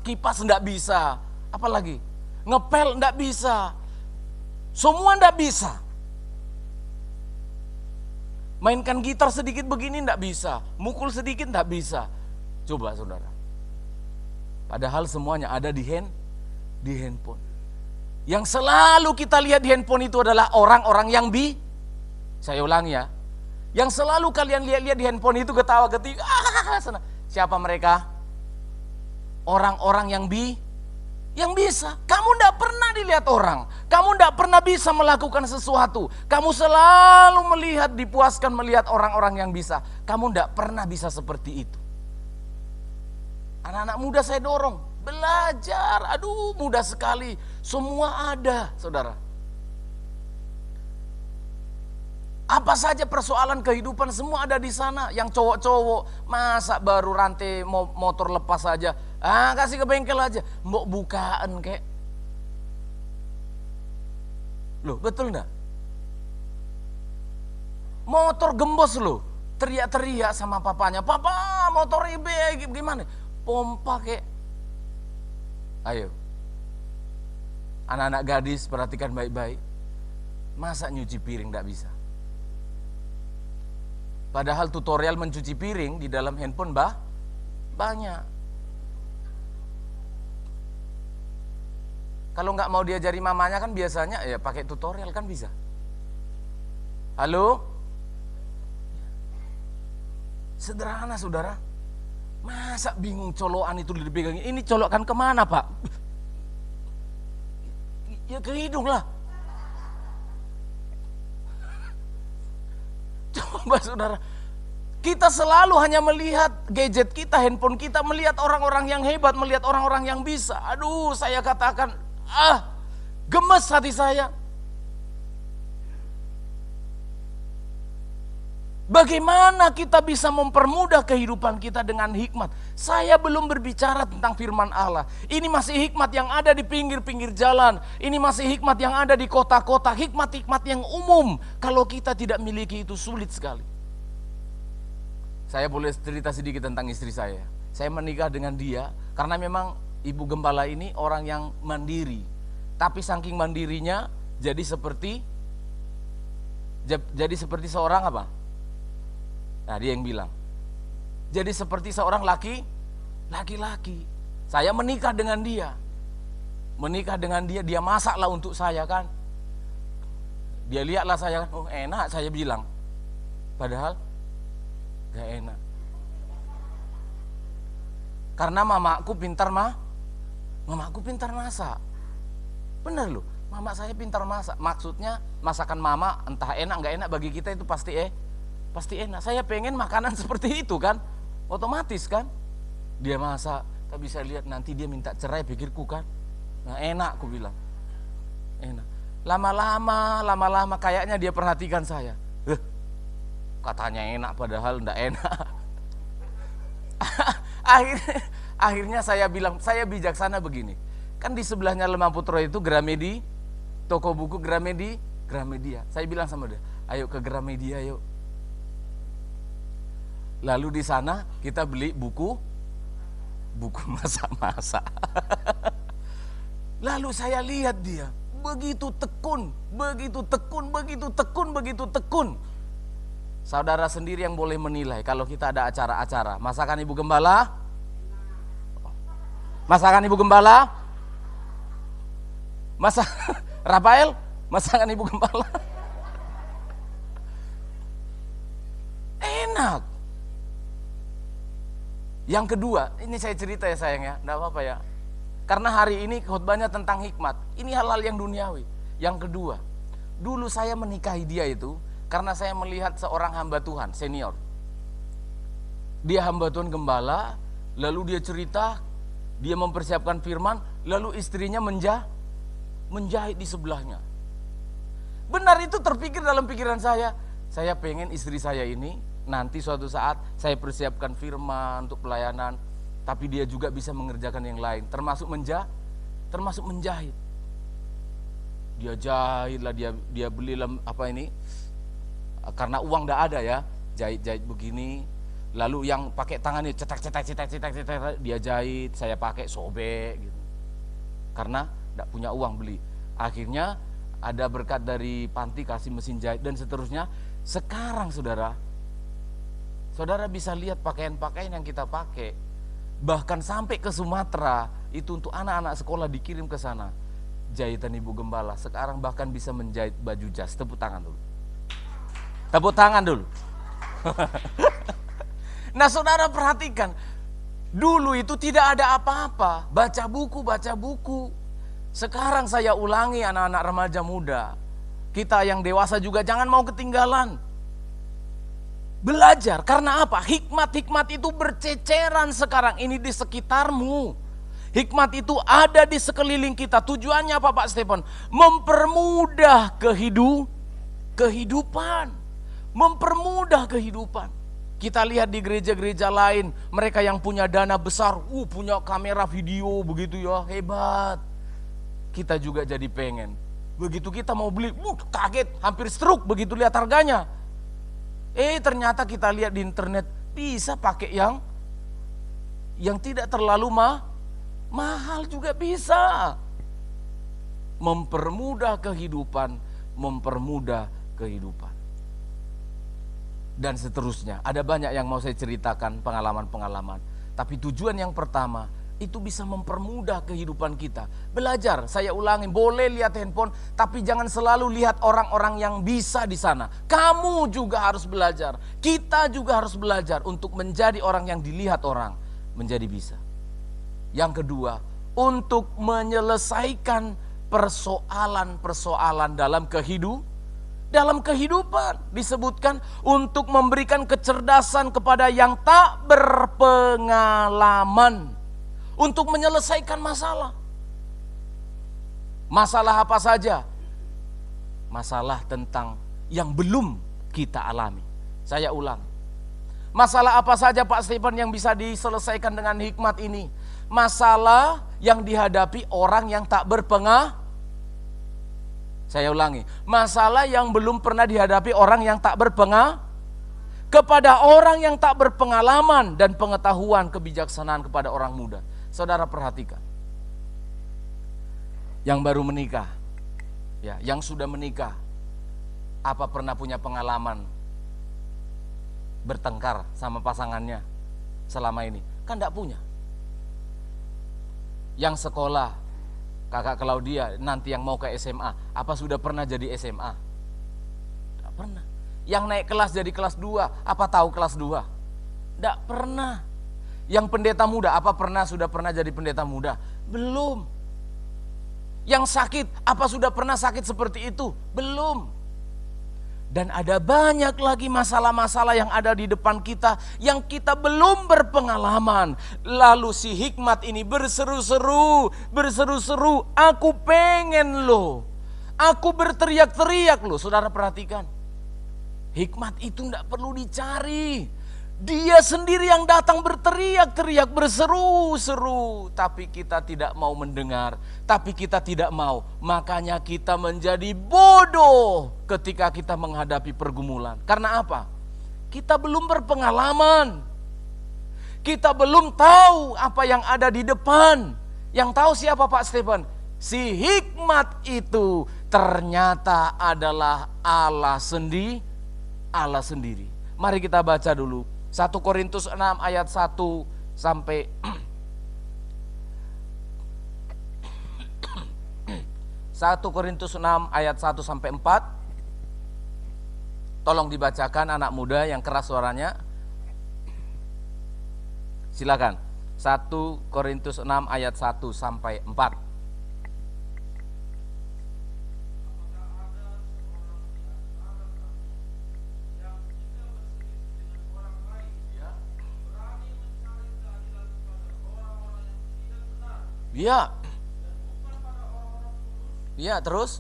kipas enggak bisa. Apalagi ngepel enggak bisa. Semua enggak bisa. Mainkan gitar sedikit begini enggak bisa. Mukul sedikit enggak bisa. Coba saudara. Padahal semuanya ada di handphone. Yang selalu kita lihat di handphone itu adalah orang-orang yang saya ulangi ya. Yang selalu kalian lihat di handphone itu ketawa ketika siapa mereka? Orang-orang yang bisa. Kamu tidak pernah dilihat orang. Kamu tidak pernah bisa melakukan sesuatu. Kamu selalu melihat, dipuaskan melihat orang-orang yang bisa. Kamu tidak pernah bisa seperti itu. Anak-anak muda saya dorong, belajar. Aduh, mudah sekali. Semua ada, saudara. Apa saja persoalan kehidupan semua ada di sana. Yang cowok-cowok, masa baru rantai motor lepas saja. Kasih ke bengkel aja. Mau bukaan kek. Loh, betul enggak? Motor gembos loh. Teriak-teriak sama papanya. Papa, motor IB gimana? Pompa kek. Ayo. Anak-anak gadis perhatikan baik-baik. Masa nyuci piring enggak bisa? Padahal tutorial mencuci piring di dalam handphone banyak. Kalau nggak mau diajari mamanya kan biasanya ya pakai tutorial kan bisa. Halo? Sederhana saudara. Masa bingung colokan itu dipegangin? Ini colokan kemana pak? Ya ke hidung lah. Coba saudara, kita selalu hanya melihat gadget kita, handphone kita, melihat orang-orang yang hebat, melihat orang-orang yang bisa. Aduh, saya katakan, gemes hati saya. Bagaimana kita bisa mempermudah kehidupan kita dengan hikmat? Saya belum berbicara tentang firman Allah. Ini masih hikmat yang ada di pinggir-pinggir jalan. Ini masih hikmat yang ada di kota-kota. Hikmat-hikmat yang umum. Kalau kita tidak miliki itu sulit sekali. Saya boleh cerita sedikit tentang istri saya. Saya menikah dengan dia karena memang ibu gembala ini orang yang mandiri. Tapi saking mandirinya jadi seperti seorang apa? Nah dia yang bilang, jadi seperti seorang laki-laki. Saya menikah dengan dia. Dia masaklah untuk saya kan. Dia lihatlah saya, oh enak saya bilang. Padahal gak enak. Karena mamaku pintar masak. Bener loh, mama saya pintar masak. Maksudnya masakan mama entah enak gak enak bagi kita itu pasti enak. Saya pengen makanan seperti itu kan. Otomatis kan. Dia masak, tapi saya lihat nanti dia minta cerai pikirku kan. Nah enak aku bilang. Enak. Lama-lama kayaknya dia perhatikan saya. Katanya enak padahal enggak enak. Akhirnya saya bilang, saya bijaksana begini. Kan di sebelahnya Lemah Putra itu Gramedi, toko buku Gramedia. Saya bilang sama dia, ayo ke Gramedia yuk. Lalu di sana kita beli buku masak-masak. Lalu saya lihat dia begitu tekun. Saudara sendiri yang boleh menilai kalau kita ada acara-acara. Masakan Ibu Gembala Masa Rafael, masakan ibu gembala. Enak. Yang kedua, ini saya cerita ya sayang ya, enggak apa-apa ya. Karena hari ini khotbahnya tentang hikmat. Ini hal-hal yang duniawi. Yang kedua, dulu saya menikahi dia itu karena saya melihat seorang hamba Tuhan senior. Dia hamba Tuhan gembala, lalu dia cerita, dia mempersiapkan firman, lalu istrinya menjahit di sebelahnya. Benar, itu terpikir dalam pikiran saya pengen istri saya ini nanti suatu saat saya persiapkan firman untuk pelayanan, tapi dia juga bisa mengerjakan yang lain, termasuk menjahit. Dia jahit lah, dia beli apa ini, karena uang tidak ada ya, jahit begini, lalu yang pakai tangannya cetak, dia jahit, saya pakai sobek gitu, karena tidak punya uang beli. Akhirnya ada berkat dari panti kasih mesin jahit dan seterusnya. Sekarang saudara bisa lihat pakaian-pakaian yang kita pakai, bahkan sampai ke Sumatera itu untuk anak-anak sekolah dikirim ke sana. Jahitan ibu gembala sekarang bahkan bisa menjahit baju jas. Tepuk tangan dulu. Nah saudara perhatikan, dulu itu tidak ada apa-apa, baca buku. Sekarang saya ulangi anak-anak remaja muda, kita yang dewasa juga jangan mau ketinggalan. Belajar, karena apa? Hikmat itu berceceran sekarang ini di sekitarmu. Hikmat itu ada di sekeliling kita. Tujuannya apa Pak Stephen? Mempermudah kehidupan. Mempermudah kehidupan. Kita lihat di gereja-gereja lain, mereka yang punya dana besar, punya kamera video begitu ya, hebat. Kita juga jadi pengen. Begitu kita mau beli, kaget, hampir stroke begitu lihat harganya. Ternyata kita lihat di internet bisa pakai yang tidak terlalu mahal juga bisa. Mempermudah kehidupan. Dan seterusnya. Ada banyak yang mau saya ceritakan, pengalaman-pengalaman. Tapi tujuan yang pertama, itu bisa mempermudah kehidupan kita. Belajar, saya ulangin, boleh lihat handphone, tapi jangan selalu lihat orang-orang yang bisa di sana. Kamu juga harus belajar, kita juga harus belajar untuk menjadi orang yang dilihat orang, menjadi bisa. Yang kedua, untuk menyelesaikan persoalan-persoalan dalam kehidupan. Disebutkan untuk memberikan kecerdasan kepada yang tak berpengalaman. Untuk menyelesaikan masalah. Masalah apa saja? Masalah tentang yang belum kita alami. Saya ulang. Masalah apa saja Pak Stephen yang bisa diselesaikan dengan hikmat ini? Masalah yang dihadapi orang yang tak berpengalaman. Saya ulangi. Masalah yang belum pernah dihadapi orang yang tak berpengalaman. Kepada orang yang tak berpengalaman dan pengetahuan kebijaksanaan kepada orang muda. Saudara perhatikan, yang baru menikah, ya, yang sudah menikah, apa pernah punya pengalaman bertengkar sama pasangannya selama ini? Kan tidak punya. Yang sekolah, kakak Claudia nanti yang mau ke SMA, apa sudah pernah jadi SMA? Tidak pernah. Yang naik kelas jadi kelas 2, apa tahu kelas 2? Tidak pernah. Yang pendeta muda, apa sudah pernah jadi pendeta muda? Belum. Yang sakit, apa sudah pernah sakit seperti itu? Belum. Dan ada banyak lagi masalah-masalah yang ada di depan kita yang kita belum berpengalaman. Lalu si hikmat ini berseru-seru, aku pengen loh. Aku berteriak-teriak loh. Saudara perhatikan. Hikmat itu tidak perlu dicari. Dia sendiri yang datang berteriak-teriak, berseru-seru. Tapi kita tidak mau mendengar. Tapi kita tidak mau. Makanya kita menjadi bodoh ketika kita menghadapi pergumulan. Karena apa? Kita belum berpengalaman. Kita belum tahu apa yang ada di depan. Yang tahu siapa Pak Stephen? Si hikmat itu ternyata adalah Allah sendiri. Mari kita baca dulu. 1 Korintus 6 ayat 1 sampai 1 1 Korintus 6 ayat 1 sampai 4. Tolong dibacakan anak muda yang keras suaranya. Silakan. 1 Korintus 6 ayat 1 sampai 4. Iya. Iya, terus?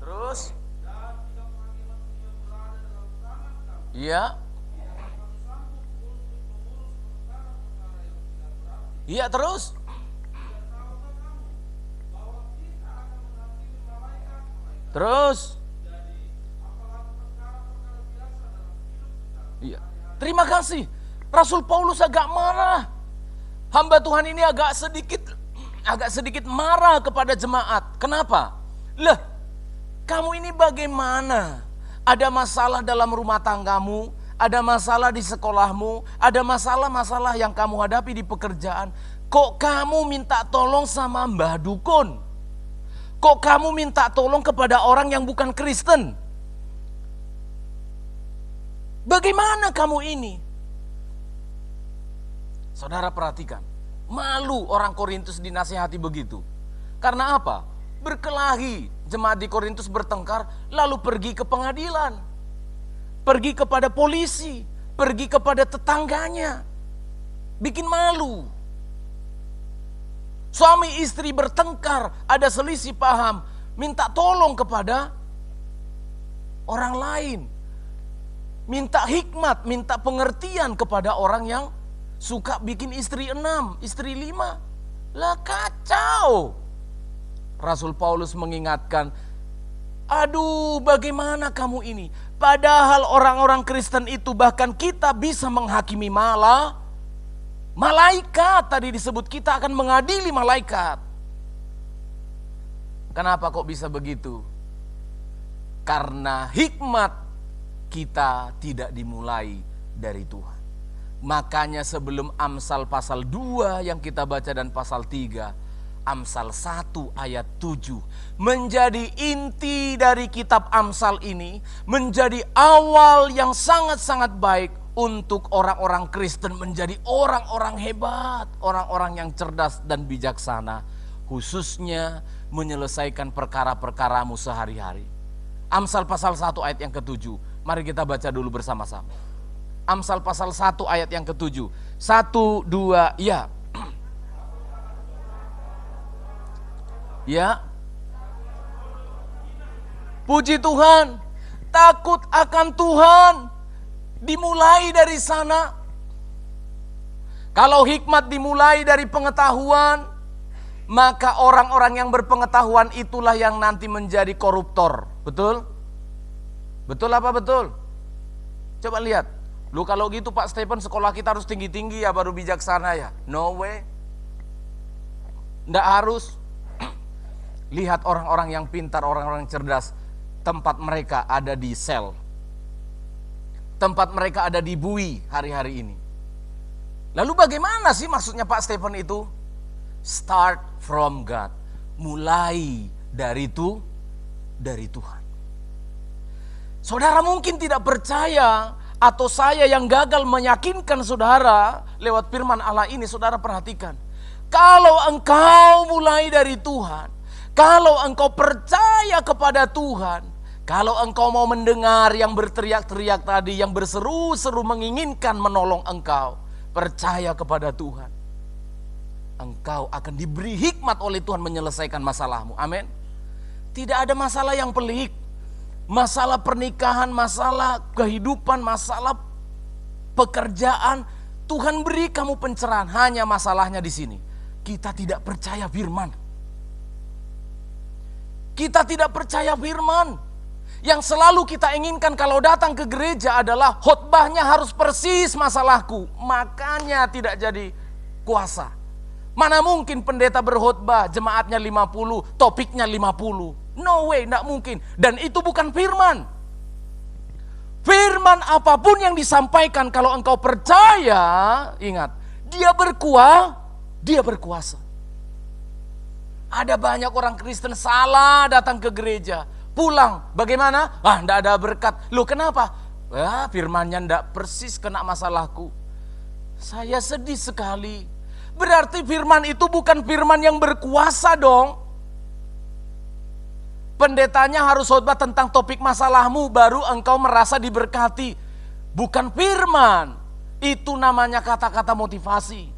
Terus? Iya. Iya, terus? Terus? Iya. Terima kasih. Rasul Paulus agak marah. Hamba Tuhan ini agak sedikit marah kepada jemaat. Kenapa? Lah, kamu ini bagaimana? Ada masalah dalam rumah tanggamu, ada masalah di sekolahmu, ada masalah-masalah yang kamu hadapi di pekerjaan. Kok kamu minta tolong sama Mbah Dukun? Kok kamu minta tolong kepada orang yang bukan Kristen? Bagaimana kamu ini? Saudara perhatikan, malu orang Korintus dinasihati begitu. Karena apa? Berkelahi, jemaat di Korintus bertengkar, lalu pergi ke pengadilan. Pergi kepada polisi, pergi kepada tetangganya. Bikin malu. Suami istri bertengkar, ada selisih paham, minta tolong kepada orang lain. Minta hikmat, minta pengertian kepada orang yang suka bikin istri 6, istri 5. Lah kacau. Rasul Paulus mengingatkan, aduh bagaimana kamu ini? Padahal orang-orang Kristen itu bahkan kita bisa menghakimi malaikat. Tadi disebut kita akan mengadili malaikat. Kenapa kok bisa begitu? Karena hikmat kita tidak dimulai dari Tuhan. Makanya sebelum Amsal pasal 2 yang kita baca dan pasal 3, Amsal 1 ayat 7 menjadi inti dari kitab Amsal ini, menjadi awal yang sangat-sangat baik untuk orang-orang Kristen menjadi orang-orang hebat, orang-orang yang cerdas dan bijaksana, khususnya menyelesaikan perkara-perkaramu sehari-hari. Amsal pasal 1 ayat yang ke-7, mari kita baca dulu bersama-sama. Amsal pasal 1 ayat yang ke-7. 1, 2, ya. Ya. Puji Tuhan. Takut akan Tuhan dimulai dari sana. Kalau hikmat dimulai dari pengetahuan, maka orang-orang yang berpengetahuan itulah yang nanti menjadi koruptor. Betul? Betul apa betul? Coba lihat. Lu kalau gitu Pak Stephen, sekolah kita harus tinggi-tinggi ya baru bijaksana ya? No way. Nggak harus. Lihat orang-orang yang pintar, orang-orang yang cerdas. Tempat mereka ada di sel. Tempat mereka ada di bui hari-hari ini. Lalu bagaimana sih maksudnya Pak Stephen itu? Start from God. Mulai dari Tuhan. Saudara mungkin tidak percaya, atau saya yang gagal meyakinkan saudara lewat firman Allah ini. Saudara perhatikan, kalau engkau mulai dari Tuhan, kalau engkau percaya kepada Tuhan, kalau engkau mau mendengar yang berteriak-teriak tadi, yang berseru-seru menginginkan menolong engkau, percaya kepada Tuhan, engkau akan diberi hikmat oleh Tuhan menyelesaikan masalahmu. Amin. Tidak ada masalah yang pelik. Masalah pernikahan, masalah kehidupan, masalah pekerjaan, Tuhan beri kamu pencerahan. Hanya masalahnya di sini, kita tidak percaya firman. Kita tidak percaya firman. Yang selalu kita inginkan kalau datang ke gereja adalah khotbahnya harus persis masalahku. Makanya tidak jadi kuasa. Mana mungkin pendeta berkhotbah jemaatnya 50, topiknya 50. No way, tidak mungkin. Dan itu bukan firman. Firman apapun yang disampaikan kalau engkau percaya, ingat, dia berkuah, Dia berkuasa. Ada banyak orang Kristen salah datang ke gereja, pulang, bagaimana? Enggak ada berkat. Loh kenapa? Firmannya enggak persis kena masalahku. Saya sedih sekali. Berarti firman itu bukan firman yang berkuasa dong. Pendetanya harus khotbah tentang topik masalahmu, baru engkau merasa diberkati. Bukan firman. Itu namanya kata-kata motivasi.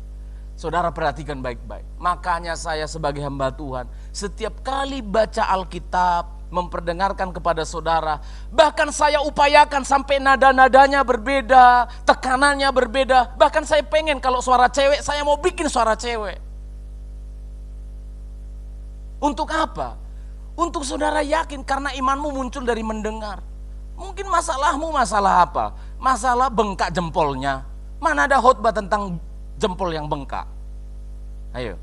Saudara perhatikan baik-baik. Makanya saya sebagai hamba Tuhan, setiap kali baca Alkitab, memperdengarkan kepada saudara, bahkan saya upayakan sampai nada-nadanya berbeda, tekanannya berbeda. Bahkan saya pengen kalau suara cewek, saya mau bikin suara cewek. Untuk apa? Untuk saudara yakin karena imanmu muncul dari mendengar. Mungkin masalahmu masalah apa? Masalah bengkak jempolnya. Mana ada khotbah tentang jempol yang bengkak? Ayo,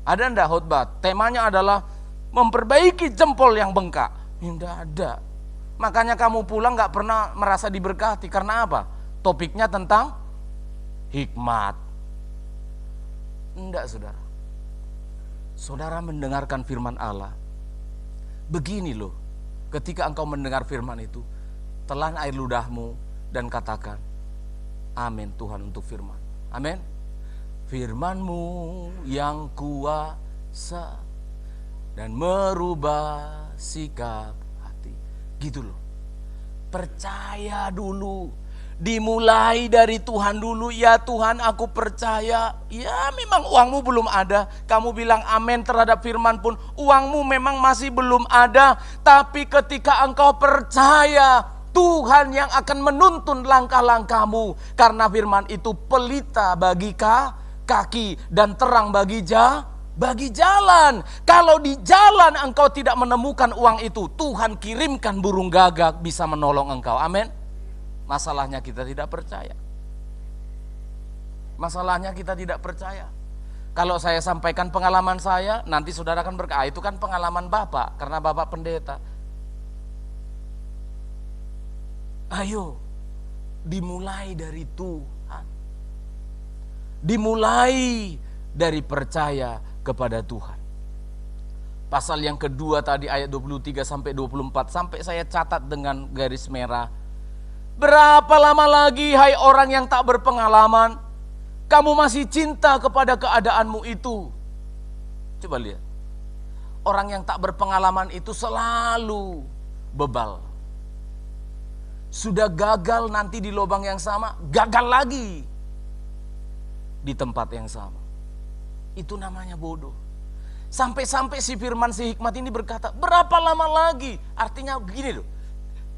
ada enggak khotbah? Temanya adalah memperbaiki jempol yang bengkak. Tidak ada. Makanya kamu pulang gak pernah merasa diberkati. Karena apa? Topiknya tentang hikmat. Enggak, saudara. Saudara mendengarkan firman Allah. Begini loh, ketika engkau mendengar firman itu, telan air ludahmu dan katakan, amin Tuhan untuk firman. Amin. Firman-Mu yang kuasa dan merubah sikap hati. Gitu loh. Percaya dulu. Dimulai dari Tuhan dulu. Ya Tuhan, aku percaya. Ya memang uangmu belum ada. Kamu bilang amin terhadap firman pun, uangmu memang masih belum ada. Tapi ketika engkau percaya, Tuhan yang akan menuntun langkah-langkahmu. Karena firman itu pelita bagi kaki dan terang bagi jalan. Kalau di jalan engkau tidak menemukan uang itu, Tuhan kirimkan burung gagak bisa menolong engkau. Amin. Masalahnya kita tidak percaya. Masalahnya kita tidak percaya. Kalau saya sampaikan pengalaman saya, nanti saudara akan berkata, itu kan pengalaman Bapak, karena Bapak pendeta. Ayo, dimulai dari Tuhan. Dimulai dari percaya kepada Tuhan. Pasal yang kedua tadi ayat 23 sampai 24, sampai saya catat dengan garis merah. Berapa lama lagi hai orang yang tak berpengalaman, kamu masih cinta kepada keadaanmu itu? Coba lihat. Orang yang tak berpengalaman itu selalu bebal. Sudah gagal nanti di lubang yang sama, gagal lagi di tempat yang sama. Itu namanya bodoh. Sampai-sampai si firman si hikmat ini berkata, berapa lama lagi? Artinya begini loh.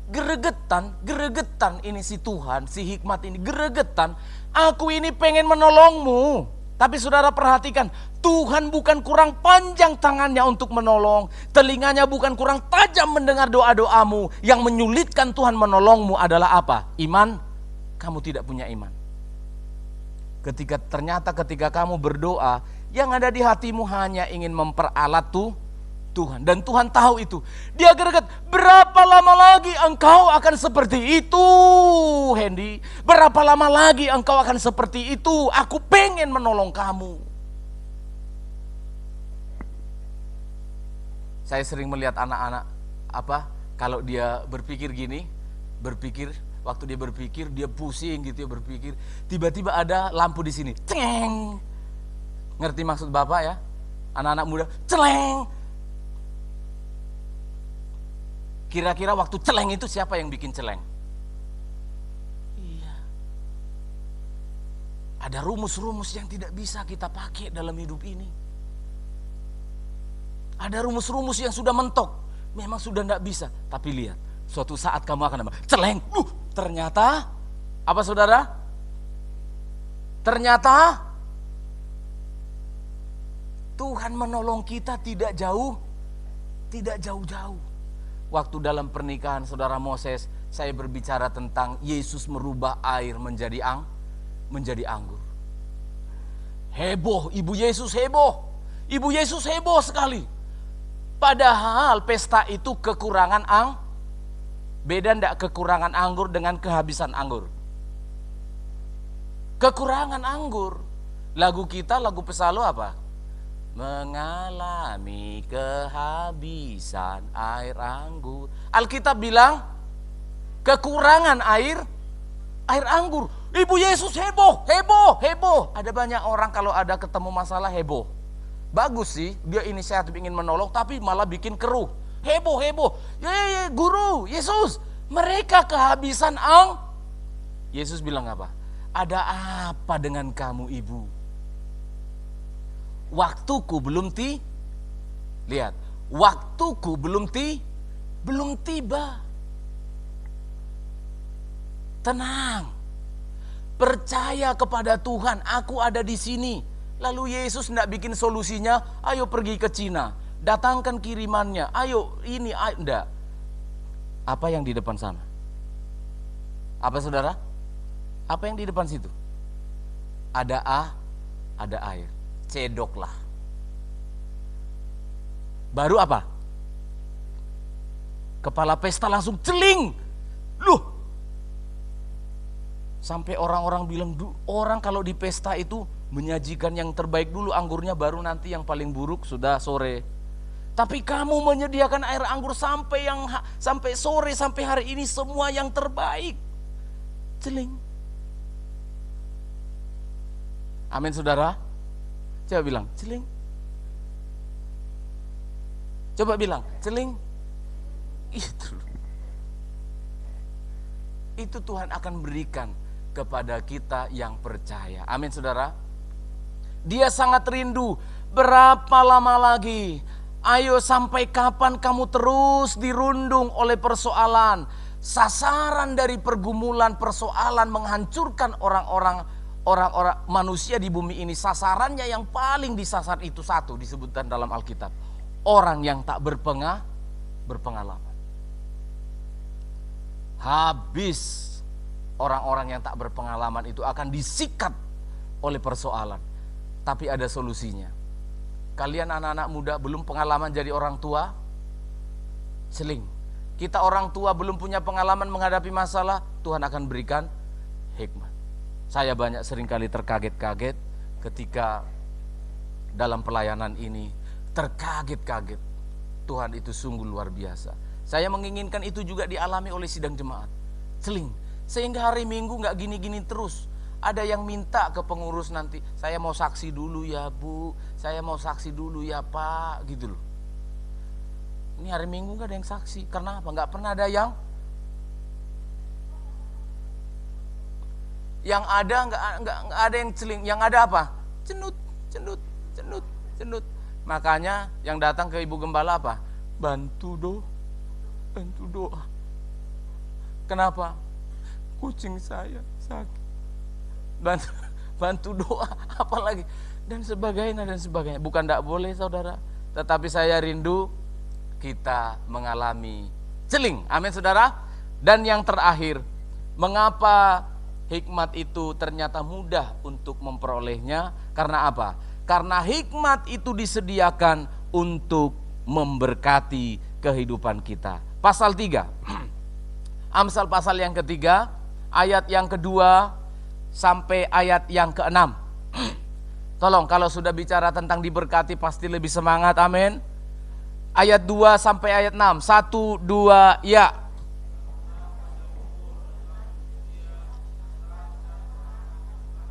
Geregetan ini si Tuhan, si hikmat ini geregetan. Aku ini pengen menolongmu. Tapi saudara perhatikan, Tuhan bukan kurang panjang tangannya untuk menolong. Telinganya bukan kurang tajam mendengar doa-doamu. Yang menyulitkan Tuhan menolongmu adalah apa? Iman. Kamu tidak punya iman. Ternyata ketika kamu berdoa, yang ada di hatimu hanya ingin memperalat Tuhan. Dan Tuhan tahu itu. Dia greget, berapa lama lagi engkau akan seperti itu, Hendy? Berapa lama lagi engkau akan seperti itu? Aku pengen menolong kamu. Saya sering melihat anak-anak, kalau dia berpikir gini, waktu dia berpikir, dia pusing gitu ya berpikir. Tiba-tiba ada lampu di sini, ceng. Ngerti maksud Bapak ya? Anak-anak muda, celeng. Kira-kira waktu celeng itu siapa yang bikin celeng? Iya. Ada rumus-rumus yang tidak bisa kita pakai dalam hidup ini. Ada rumus-rumus yang sudah mentok. Memang sudah tidak bisa. Tapi lihat, suatu saat kamu akan celeng. Ternyata, apa saudara? Ternyata Tuhan menolong kita tidak jauh-jauh. Waktu dalam pernikahan saudara Moses, saya berbicara tentang Yesus merubah air menjadi anggur. Heboh, Ibu Yesus heboh. Ibu Yesus heboh sekali. Padahal pesta itu kekurangan beda ndak kekurangan anggur dengan kehabisan anggur? Kekurangan anggur. Lagu kita, lagu pesalu apa? Mengalami kehabisan air anggur. Alkitab bilang kekurangan air anggur. Ibu Yesus heboh. Ada banyak orang kalau ada ketemu masalah heboh. Bagus sih, dia inisiatif ingin menolong, tapi malah bikin keruh. Heboh. Guru, Yesus, mereka kehabisan Yesus bilang apa? Ada apa dengan kamu, ibu? Waktuku belum lihat, waktuku belum tiba. Tenang. Percaya kepada Tuhan, aku ada di sini. Lalu Yesus tidak bikin solusinya, ayo pergi ke Cina, datangkan kirimannya, ayo ini, enggak. Apa yang di depan sana? Apa saudara? Apa yang di depan situ? Ada air. Cedoklah. Baru apa? Kepala pesta langsung celing. Loh. Sampai orang-orang bilang, orang kalau di pesta itu menyajikan yang terbaik dulu anggurnya, baru nanti yang paling buruk sudah sore. Tapi kamu menyediakan air anggur sampai sore, sampai hari ini semua yang terbaik. Celing. Amin saudara. Coba bilang, celing. Coba bilang, celing. Itu Tuhan akan berikan kepada kita yang percaya. Amin saudara. Dia sangat rindu. Berapa lama lagi? Ayo, sampai kapan kamu terus dirundung oleh persoalan? Sasaran dari pergumulan persoalan menghancurkan orang-orang manusia di bumi ini. Sasarannya yang paling disasar itu satu, disebutkan dalam Alkitab. Orang yang tak berpengalaman. Habis. Orang-orang yang tak berpengalaman itu akan disikat oleh persoalan. Tapi ada solusinya. Kalian anak-anak muda belum pengalaman jadi orang tua? Seling. Kita orang tua belum punya pengalaman menghadapi masalah, Tuhan akan berikan hikmat. Saya banyak seringkali terkaget-kaget ketika dalam pelayanan ini. Terkaget-kaget. Tuhan itu sungguh luar biasa. Saya menginginkan itu juga dialami oleh sidang jemaat. Seling. Sehingga hari Minggu gak gini-gini terus. Ada yang minta ke pengurus nanti, saya mau saksi dulu ya Bu, saya mau saksi dulu ya Pak, gitu loh. Ini hari Minggu gak ada yang saksi. Karena apa? Gak pernah ada yang ada nggak ada yang celing. Yang ada apa? Cenut. Makanya yang datang ke Ibu Gembala apa? Bantu doa. Kenapa? Kucing saya sakit. Bantu doa, apalagi dan sebagainya. Bukan tidak boleh saudara, tetapi saya rindu kita mengalami celing. Amin saudara. Dan yang terakhir, mengapa hikmat itu ternyata mudah untuk memperolehnya? Karena apa? Karena hikmat itu disediakan untuk memberkati kehidupan kita. Pasal 3 Amsal pasal yang ketiga, ayat yang kedua sampai ayat yang ke-6. Tolong kalau sudah bicara tentang diberkati pasti lebih semangat, amin. Ayat 2 sampai ayat 6. 1, 2, ya.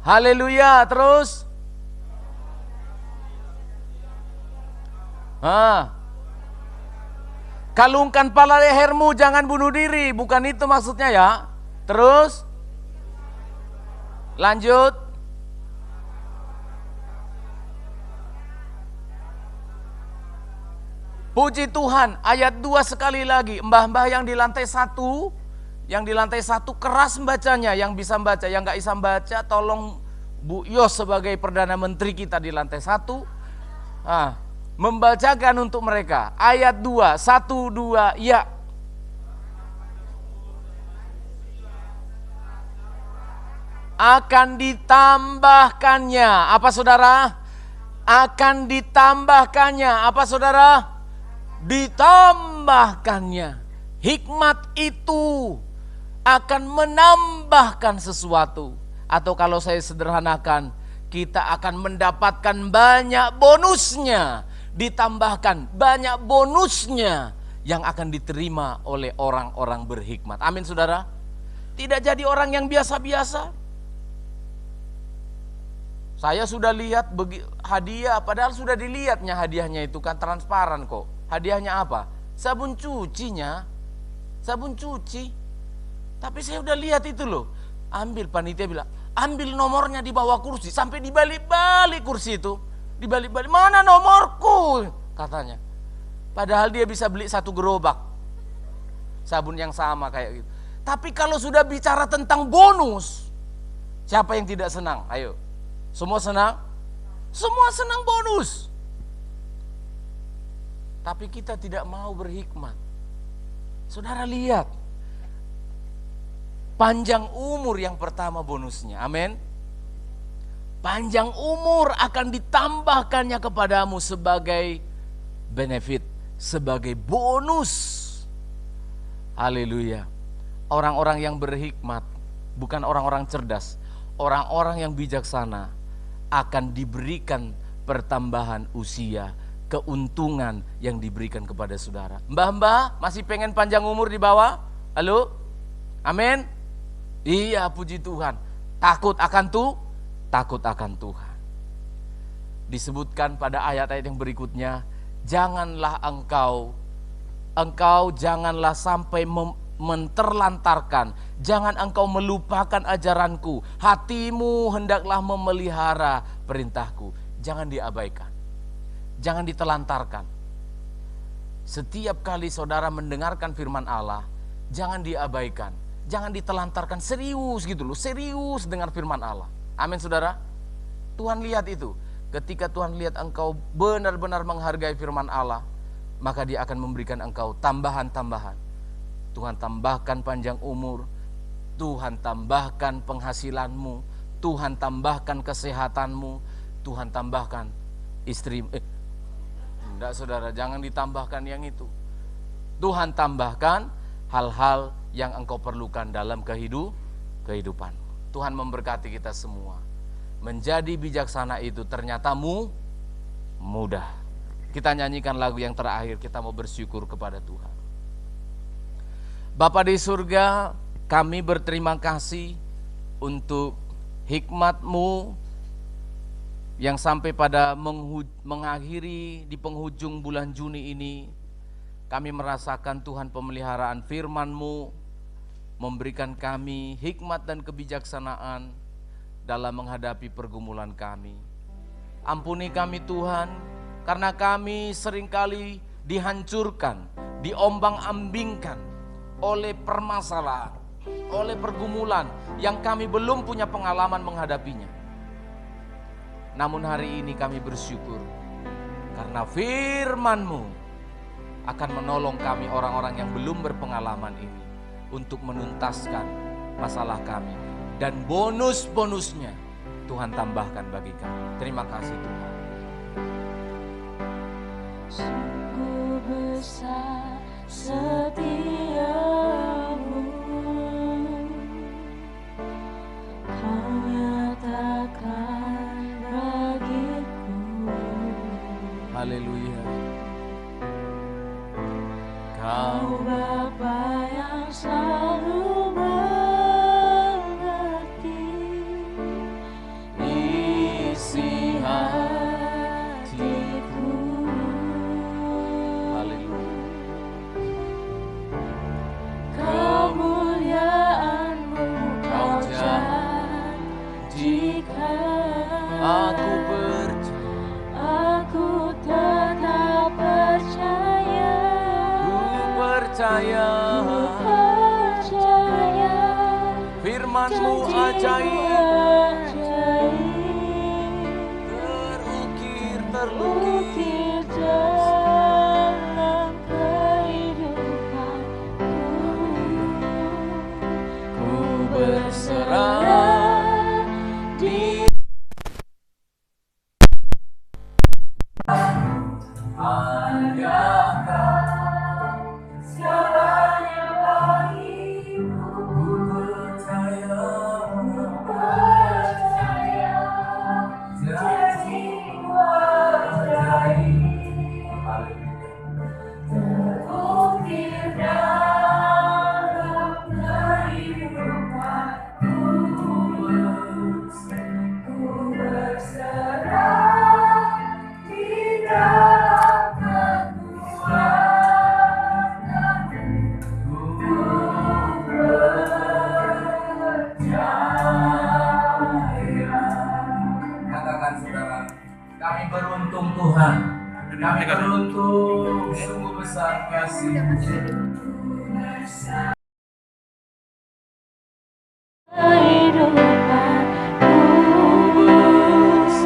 Haleluya, terus. Kalungkan pala lehermu, jangan bunuh diri. Bukan itu maksudnya ya. Terus. Lanjut. Puji Tuhan, ayat 2 sekali lagi. Mbah-mbah yang di lantai 1, keras membacanya. Yang bisa membaca, yang gak bisa membaca, tolong Bu Yos sebagai Perdana Menteri kita di lantai 1. Membacakan untuk mereka. Ayat 2, 1, 2, ya. Akan ditambahkannya. Apa saudara? Akan ditambahkannya. Apa saudara? Ditambahkannya. Hikmat itu akan menambahkan sesuatu. Atau kalau saya sederhanakan, kita akan mendapatkan banyak bonusnya, ditambahkan banyak bonusnya yang akan diterima oleh orang-orang berhikmat. Amin saudara. Tidak jadi orang yang biasa-biasa. Saya sudah lihat hadiah, padahal sudah dilihatnya hadiahnya itu kan transparan kok. Hadiahnya apa? Sabun cucinya, sabun cuci. Tapi saya udah lihat itu loh. Ambil, panitia bilang, ambil nomornya di bawah kursi. Sampai di balik-balik kursi itu. Di balik-balik, mana nomorku? Katanya. Padahal dia bisa beli 1 gerobak sabun yang sama kayak gitu. Tapi kalau sudah bicara tentang bonus, siapa yang tidak senang? Ayo. Semua senang? Semua senang bonus. Tapi kita tidak mau berhikmat. Saudara lihat, panjang umur yang pertama bonusnya, amin. Panjang umur akan ditambahkannya kepadamu sebagai benefit, sebagai bonus. Haleluya. Orang-orang yang berhikmat, bukan orang-orang cerdas, orang-orang yang bijaksana akan diberikan pertambahan usia, keuntungan yang diberikan kepada saudara. Mbah-mbah masih pengen panjang umur di bawah? Halo? Amin? Iya, puji Tuhan. Takut akan Tuhan. Disebutkan pada ayat-ayat yang berikutnya, janganlah engkau janganlah sampai menterlantarkan, jangan engkau melupakan ajaranku, hatimu hendaklah memelihara perintahku. Jangan diabaikan, jangan ditelantarkan. Setiap kali saudara mendengarkan firman Allah, jangan diabaikan, jangan ditelantarkan, serius gitu loh, serius dengar firman Allah. Amin saudara. Tuhan lihat itu. Ketika Tuhan lihat engkau benar-benar menghargai firman Allah, maka Dia akan memberikan engkau tambahan-tambahan. Tuhan tambahkan panjang umur, Tuhan tambahkan penghasilanmu, Tuhan tambahkan kesehatanmu, Tuhan tambahkan istri. Enggak saudara, jangan ditambahkan yang itu. Tuhan tambahkan hal-hal yang engkau perlukan dalam kehidupan. Tuhan memberkati kita semua. Menjadi bijaksana itu ternyata mudah. Kita nyanyikan lagu yang terakhir, kita mau bersyukur kepada Tuhan. Bapa di surga, kami berterima kasih untuk hikmat-Mu yang sampai pada mengakhiri di penghujung bulan Juni ini. Kami merasakan Tuhan pemeliharaan firman-Mu, memberikan kami hikmat dan kebijaksanaan dalam menghadapi pergumulan kami. Ampuni kami Tuhan, karena kami seringkali dihancurkan, diombang-ambingkan oleh permasalahan, oleh pergumulan yang kami belum punya pengalaman menghadapinya. Namun hari ini kami bersyukur karena firman-Mu akan menolong kami orang-orang yang belum berpengalaman ini untuk menuntaskan masalah kami, dan bonus-bonusnya Tuhan tambahkan bagi kami. Terima kasih Tuhan. Sungguh besar setiamu, Kau nyatakan bagiku. Haleluya. Kau Bapa yang selalu mengerti isi hatiku. Haleluya. Kemuliaan-Mu Kau janjikan. Aku percaya, Aku tetap percaya. Ku percaya. firman-Mu Janji-Mu ajaib, terukir terukir dalam kehidupanku. Ku berserah di beruntung Tuhan. Kami beruntung, sungguh besar kasih-Mu. kehidupan kudus,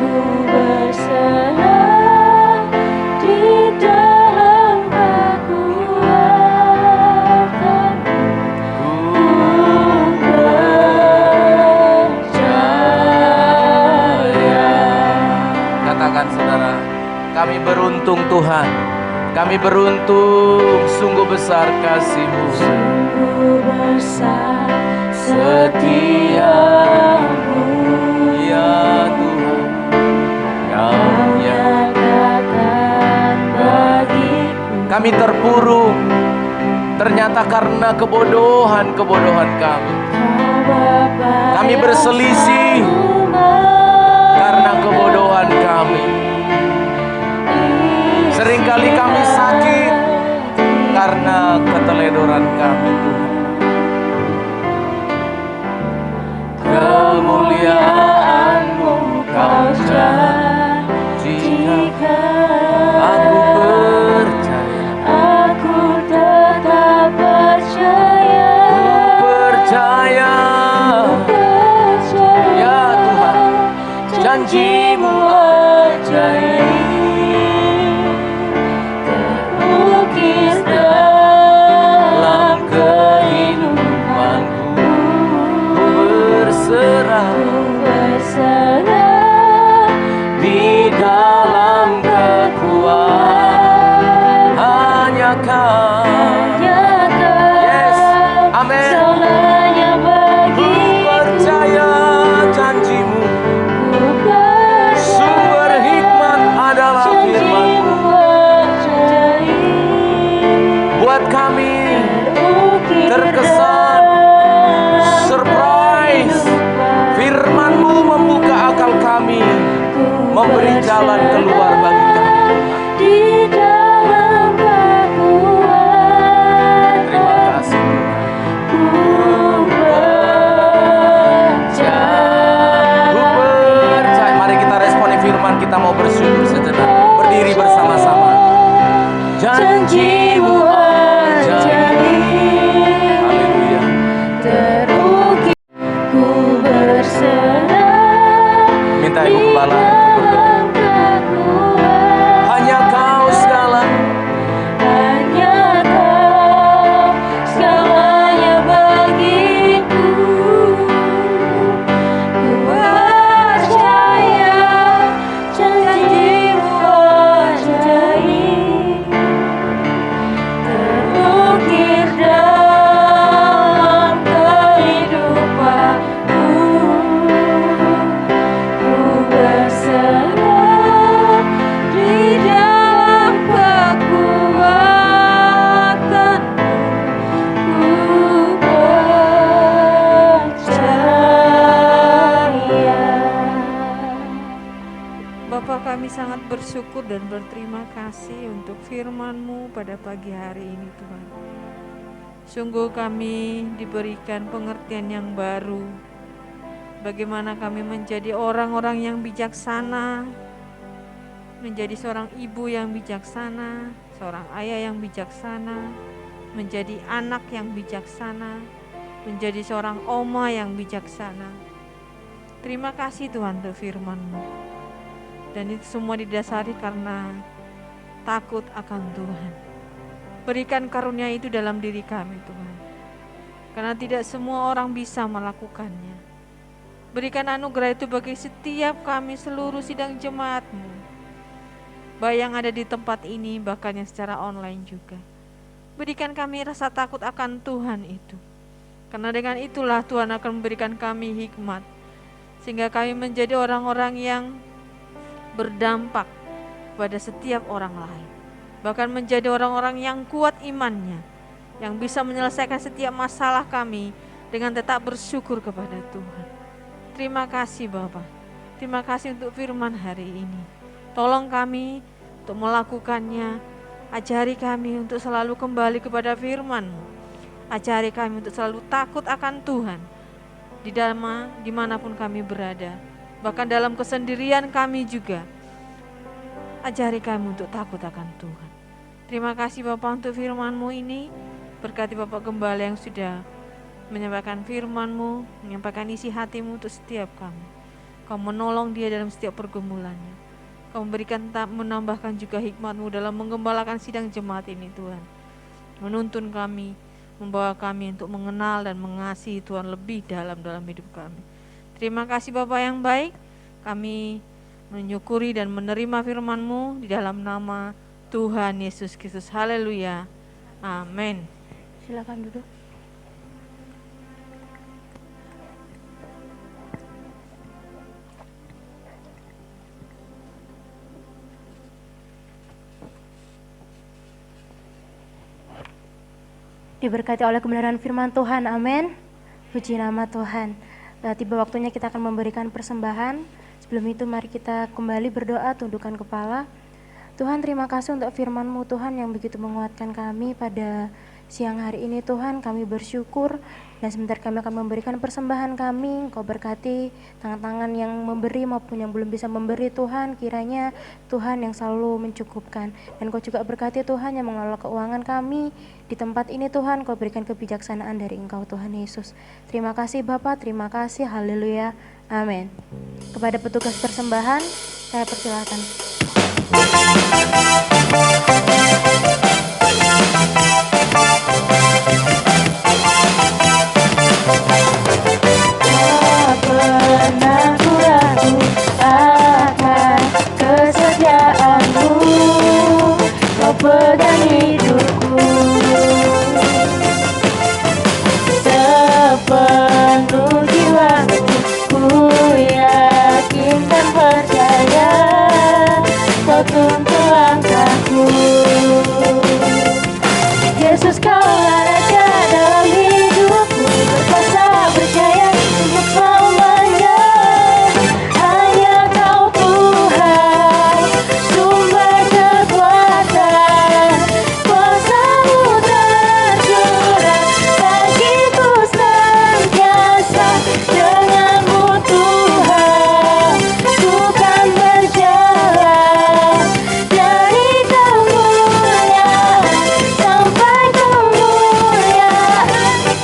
ku berserah di dalam kekuatan-Mu. Ku percaya. Katakan saudara, kami beruntung Tuhan. Kami beruntung, sungguh besar kasih-Mu. Sungguh besar setiamu, Ya Tuhan, Kau nyatakan bagiku. kami terpuruk, ternyata karena kebodohan kami. Kau Bapa Kami yang berselisih selalu karena kebodohan kami. Seringkali kami sakit karena keteledoran kami, Tuhan. Kemuliaan-Mu Kau janjikan. Aku percaya, aku tetap percaya, percaya. percaya. Ya Tuhan, janji-Mu ajaib. Terukir dalam kehidupanku, ku berserah berserah di dalam kekuatan hanya Kau. Yes, amin. segalanya Ku bagiku. percaya janji-Mu, Ku percaya sumber hikmat adalah firman-Mu. janji-Mu ajaib. Buat kami Terukir terkesan dalam surprise. kehidupan. Firman-Mu membuka akal kami, memberi jalan keluar bagi kami. Di dalam kekuatan Terima kasih Tuhan. ku percaya. Ku percaya. Mari kita responi firman, kita mau bersyukur sejenak. Berdiri bersama-sama. Janji-Mu ajaib. Haleluya. Terukir ku berserah Minta Ibu Gembala untuk berdoa. dalam kekuatan. Hanya Kau segala, Hanya Kau segalanya bagiku. Ku percaya janji-Mu ajaib. Terukir dalam kehidupanku. Ku berserah di dalam kekuatan-Mu. Ku percaya. Bapa, kami sangat bersyukur dan berterima kasih untuk firman-Mu pada pagi hari ini Tuhan. Sungguh kami diberikan pengertian yang baru, bagaimana kami menjadi orang-orang yang bijaksana, menjadi seorang ibu yang bijaksana, seorang ayah yang bijaksana, menjadi anak yang bijaksana, menjadi seorang oma yang bijaksana. Terima kasih Tuhan untuk firman-Mu. Dan itu semua didasari karena takut akan Tuhan. Berikan karunia itu dalam diri kami Tuhan, karena tidak semua orang bisa melakukannya. Berikan anugerah itu bagi setiap kami seluruh sidang jemaat-Mu, baik yang ada di tempat ini bahkan yang secara online juga. Berikan kami rasa takut akan Tuhan itu, karena dengan itulah Tuhan akan memberikan kami hikmat, sehingga kami menjadi orang-orang yang berdampak pada setiap orang lain, bahkan menjadi orang-orang yang kuat imannya, yang bisa menyelesaikan setiap masalah kami dengan tetap bersyukur kepada Tuhan. Terima kasih Bapa, terima kasih untuk firman hari ini. Tolong kami untuk melakukannya, ajari kami untuk selalu kembali kepada firman-Mu, ajari kami untuk selalu takut akan Tuhan dimanapun kami berada. Bahkan dalam kesendirian kami juga, Ajari kami untuk takut akan Tuhan. Terima kasih Bapak untuk firman-Mu ini. Berkati Bapak Gembala yang sudah menyampaikan firman-Mu, menyampaikan isi hati-Mu untuk setiap kami. Kau menolong dia dalam setiap pergumulannya. Kau memberikan menambahkan juga hikmat-Mu dalam menggembalakan sidang jemaat ini Tuhan. Menuntun kami, membawa kami untuk mengenal dan mengasihi Tuhan lebih dalam hidup kami. Terima kasih Bapak yang baik. Kami menyukuri dan menerima firman-Mu di dalam nama Tuhan Yesus Kristus. Haleluya. Amin. Silakan duduk. Diberkati oleh kebenaran firman Tuhan, amin. Puji nama Tuhan. Tiba waktunya kita akan memberikan persembahan. Sebelum itu mari kita kembali berdoa, tundukkan kepala. Tuhan, terima kasih untuk firman-Mu Tuhan yang begitu menguatkan kami pada siang hari ini Tuhan. Kami bersyukur dan sebentar kami akan memberikan persembahan kami. Engkau berkati tangan-tangan yang memberi maupun yang belum bisa memberi Tuhan. Kiranya Tuhan yang selalu mencukupkan. Dan Kau juga berkati Tuhan yang mengelola keuangan kami di tempat ini Tuhan. Kau berikan kebijaksanaan dari Engkau Tuhan Yesus. Terima kasih Bapa, terima kasih. Haleluya. Amin. Kepada petugas persembahan saya persilakan. Tak pernah ku ragu akan kesetiaan-Mu, Kau pegang hidupku sepenuh jiwaku. Ku yakin dan percaya Kau tuntun langkahku. Yesus, Kaulah Raja dalam hidupku, berkuasa percaya untuk selamanya. Hanya Kau Tuhan, sumber kekuatan, kuasa-Mu tercurah bagiku senantiasa. Denganmu Tuhan, ku kan berjalan dari kemuliaan sampai kemuliaan.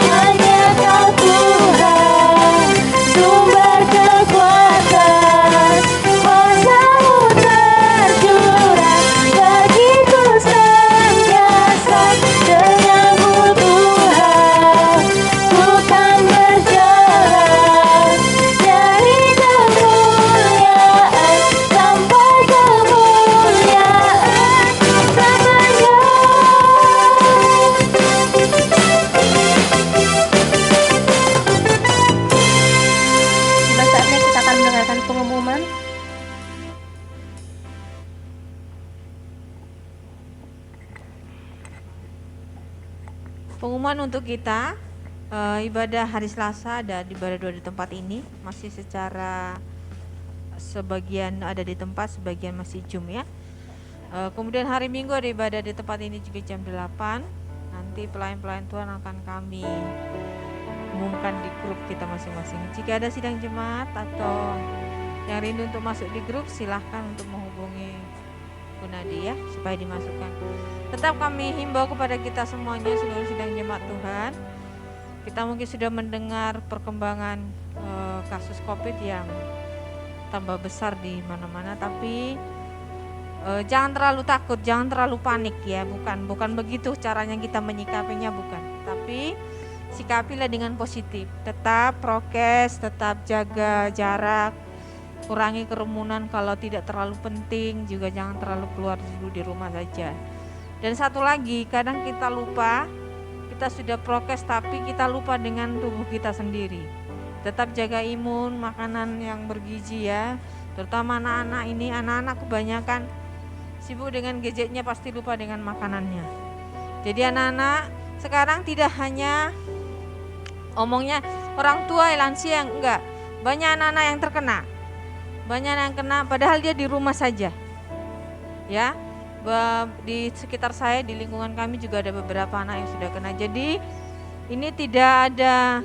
Hanya Kau Tuhan, sumber kekuatan, kuasa-Mu tercurah bagiku senantiasa. Denganmu Tuhan, ku kan berjalan dari kemuliaan sampai kemuliaan selamanya. Tiba saatnya kita akan mendengarkan pengumuman. Pengumuman untuk kita, ibadah hari Selasa ada di ibadah dua di tempat ini, masih secara sebagian ada di tempat, sebagian masih Zoom ya. Kemudian hari Minggu ada ibadah di tempat ini juga jam 8. Nanti pelayan-pelayan Tuhan akan kami umumkan di grup kita masing-masing. Jika ada sidang jemaat atau yang rindu untuk masuk di grup, silahkan untuk menghubungi Bu Nadi ya, supaya dimasukkan. Tetap kami himbau kepada kita semuanya, seluruh sidang jemaat Tuhan. Kita mungkin sudah mendengar perkembangan kasus COVID yang tambah besar di mana-mana, tapi jangan terlalu takut, jangan terlalu panik ya, bukan begitu caranya kita menyikapinya, bukan. Tapi sikapilah dengan positif. Tetap prokes, tetap jaga jarak, kurangi kerumunan kalau tidak terlalu penting, juga jangan terlalu keluar dulu, di rumah saja. Dan satu lagi, kadang kita lupa, kita sudah prokes tapi kita lupa dengan tubuh kita sendiri. Tetap jaga imun, makanan yang bergizi ya, terutama anak-anak ini. Anak-anak kebanyakan sibuk dengan gadgetnya, pasti lupa dengan makanannya. Jadi anak-anak sekarang tidak hanya omongnya orang tua, lansia yang enggak, banyak anak-anak yang terkena. Banyak yang kena padahal dia di rumah saja. Ya. Di sekitar saya, di lingkungan kami juga ada beberapa anak yang sudah kena. Jadi ini tidak ada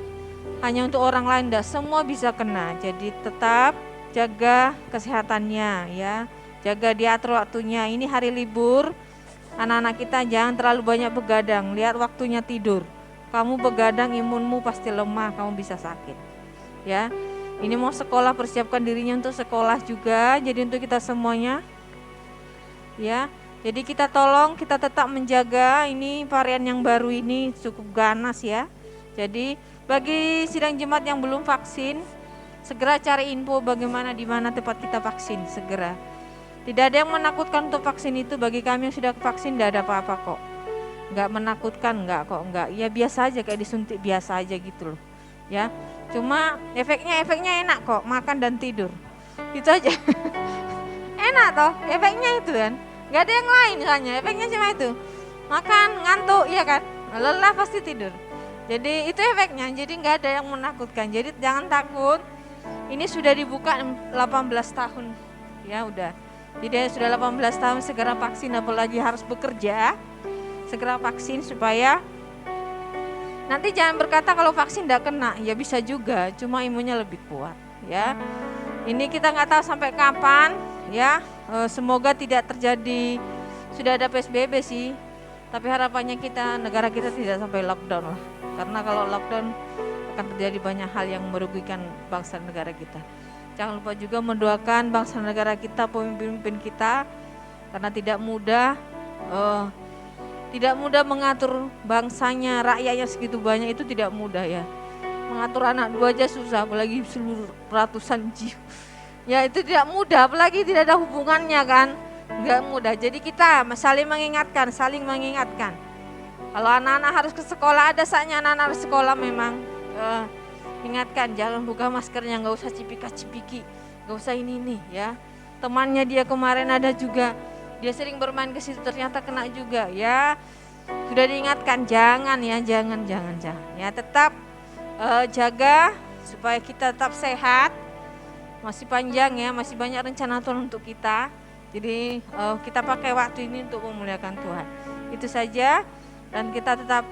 hanya untuk orang lain, semua bisa kena. Jadi tetap jaga kesehatannya ya. Jaga diatur waktunya. Ini hari libur, anak-anak kita jangan terlalu banyak begadang. Lihat waktunya tidur. Kamu begadang, imunmu pasti lemah, kamu bisa sakit. Ya, ini mau sekolah, persiapkan dirinya untuk sekolah juga. Jadi untuk kita semuanya, ya. Jadi kita tolong, kita tetap menjaga. Ini varian yang baru ini cukup ganas ya. Jadi bagi sidang jemaat yang belum vaksin, segera cari info bagaimana di mana tempat kita vaksin segera. Tidak ada yang menakutkan untuk vaksin itu. Bagi kami yang sudah vaksin tidak ada apa-apa kok. Enggak menakutkan, enggak kok, enggak. Ya biasa aja, kayak disuntik biasa aja gitu loh. Ya. Cuma efeknya enak kok, makan dan tidur. Itu aja. Enak toh, efeknya itu kan. Enggak ada yang lain soalnya, efeknya cuma itu. Makan, ngantuk, ya kan. Lelah pasti tidur. Jadi itu efeknya, jadi enggak ada yang menakutkan. Jadi jangan takut. Ini sudah dibuka 18 tahun. Ya udah. Jadi sudah 18 tahun segera vaksin, apalagi harus bekerja. Segera vaksin supaya nanti jangan berkata kalau vaksin tidak kena. Ya bisa juga, cuma imunnya lebih kuat ya. Ini kita nggak tahu sampai kapan ya. Semoga tidak terjadi, sudah ada PSBB sih. Tapi harapannya kita, negara kita tidak sampai lockdown lah. Karena kalau lockdown akan terjadi banyak hal yang merugikan bangsa negara kita. Jangan lupa juga mendoakan bangsa negara kita, pemimpin kita, karena tidak mudah mengatur bangsanya, rakyatnya segitu banyak, itu tidak mudah ya. Mengatur anak 2 aja susah, apalagi seluruh ratusan jiwa. Ya itu tidak mudah, apalagi tidak ada hubungannya kan, nggak mudah. Jadi kita saling mengingatkan. Kalau anak-anak harus ke sekolah, ada saatnya anak-anak harus sekolah memang. Ingatkan, jangan buka maskernya, nggak usah cipika-cipiki, nggak usah ini ya. Temannya dia kemarin ada juga, dia sering bermain ke situ ternyata kena juga ya. Sudah diingatkan, jangan ya. Tetap jaga supaya kita tetap sehat. Masih panjang ya, masih banyak rencana Tuhan untuk kita. Jadi kita pakai waktu ini untuk memuliakan Tuhan. Itu saja, dan kita tetap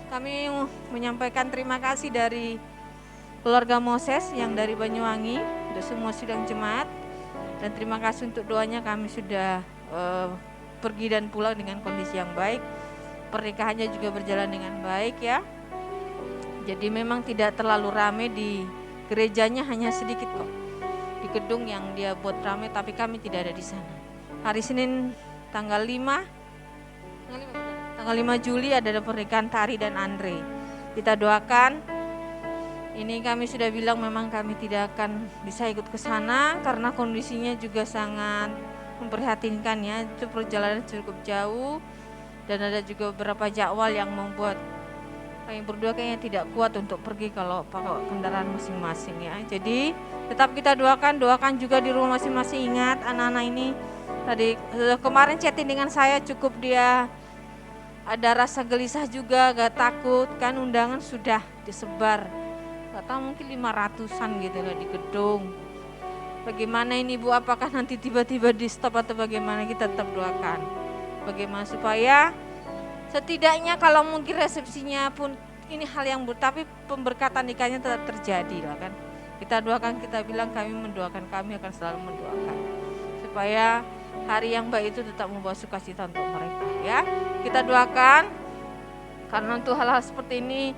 kami menyampaikan terima kasih dari keluarga Moses yang dari Banyuwangi untuk semua sidang jemaat, dan terima kasih untuk doanya kami sudah pergi dan pulang dengan kondisi yang baik. Pernikahannya juga berjalan dengan baik ya. Jadi memang tidak terlalu ramai di gerejanya, hanya sedikit kok di gedung yang dia buat ramai, tapi kami tidak ada di sana. Hari Senin tanggal 5 Juli ada pernikahan Tari dan Andre. Kita doakan. Ini kami sudah bilang memang kami tidak akan bisa ikut ke sana karena kondisinya juga sangat memprihatinkan ya. Itu perjalanan cukup jauh dan ada juga beberapa jadwal yang membuat kami berdua kayaknya tidak kuat untuk pergi kalau pakai kendaraan masing-masing ya. Jadi tetap kita doakan juga di rumah masing-masing. Ingat anak-anak ini tadi kemarin chatting dengan saya, cukup dia ada rasa gelisah juga, gak takut kan, undangan sudah disebar. Gak tahu mungkin 500-an gitu lah di gedung. Bagaimana ini Bu, apakah nanti tiba-tiba di stop atau bagaimana? Kita tetap doakan. Bagaimana supaya setidaknya kalau mungkin resepsinya pun ini hal yang tapi pemberkatan nikahnya tetap terjadi lah kan. Kita doakan, kita bilang kami mendoakan, kami akan selalu mendoakan. Supaya hari yang baik itu tetap membawa sukacita untuk mereka ya. Kita doakan karena untuk hal-hal seperti ini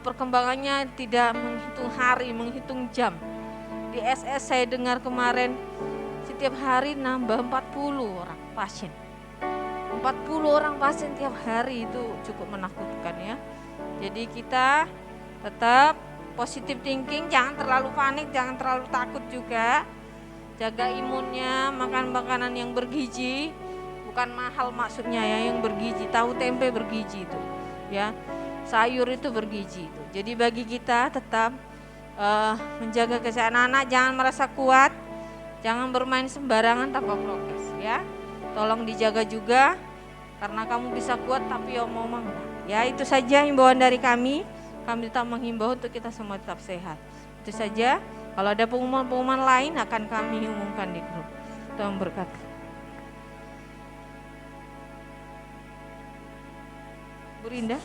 perkembangannya tidak menghitung hari, menghitung jam. Di SS saya dengar kemarin setiap hari nambah 40 orang pasien. 40 orang pasien tiap hari, itu cukup menakutkan ya. Jadi kita tetap positive thinking, jangan terlalu panik, jangan terlalu takut juga. Jaga imunnya, makan makanan yang bergizi, bukan mahal maksudnya ya, yang bergizi. Tahu tempe bergizi itu ya. Sayur itu bergizi itu. Jadi bagi kita tetap menjaga kesehatan anak, jangan merasa kuat, jangan bermain sembarangan tanpa prokes ya. Tolong dijaga juga karena kamu bisa kuat tapi omong-omong enggak. Ya itu saja himbauan dari kami. Kami tetap menghimbau untuk kita semua tetap sehat. Itu saja. Kalau ada pengumuman-pengumuman lain akan kami umumkan di grup. Tuhan berkati. Bu Rinda.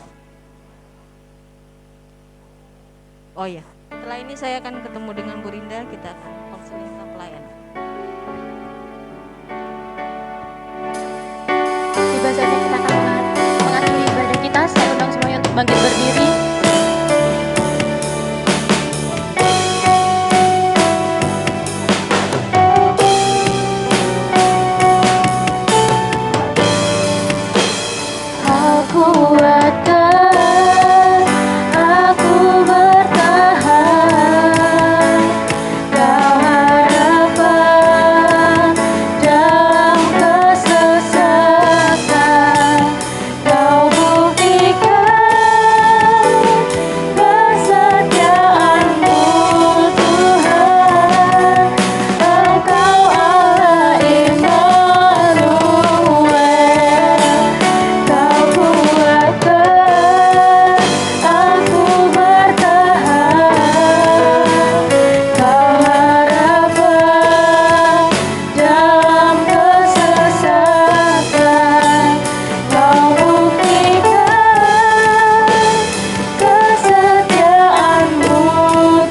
Oh ya, setelah ini saya akan ketemu dengan Bu Rinda, kita akan konseling tentang pelayanan. bangkit berdiri. Aku kuatkan, aku bertahan. Kau harapan dalam kesesatan. Kau buktikan kesetiaan-Mu Tuhan. Engkau Allah Immanuel. Kau kuatkan, aku bertahan. Kau harapan dalam kesesatan. Kau buktikan kesetiaan-Mu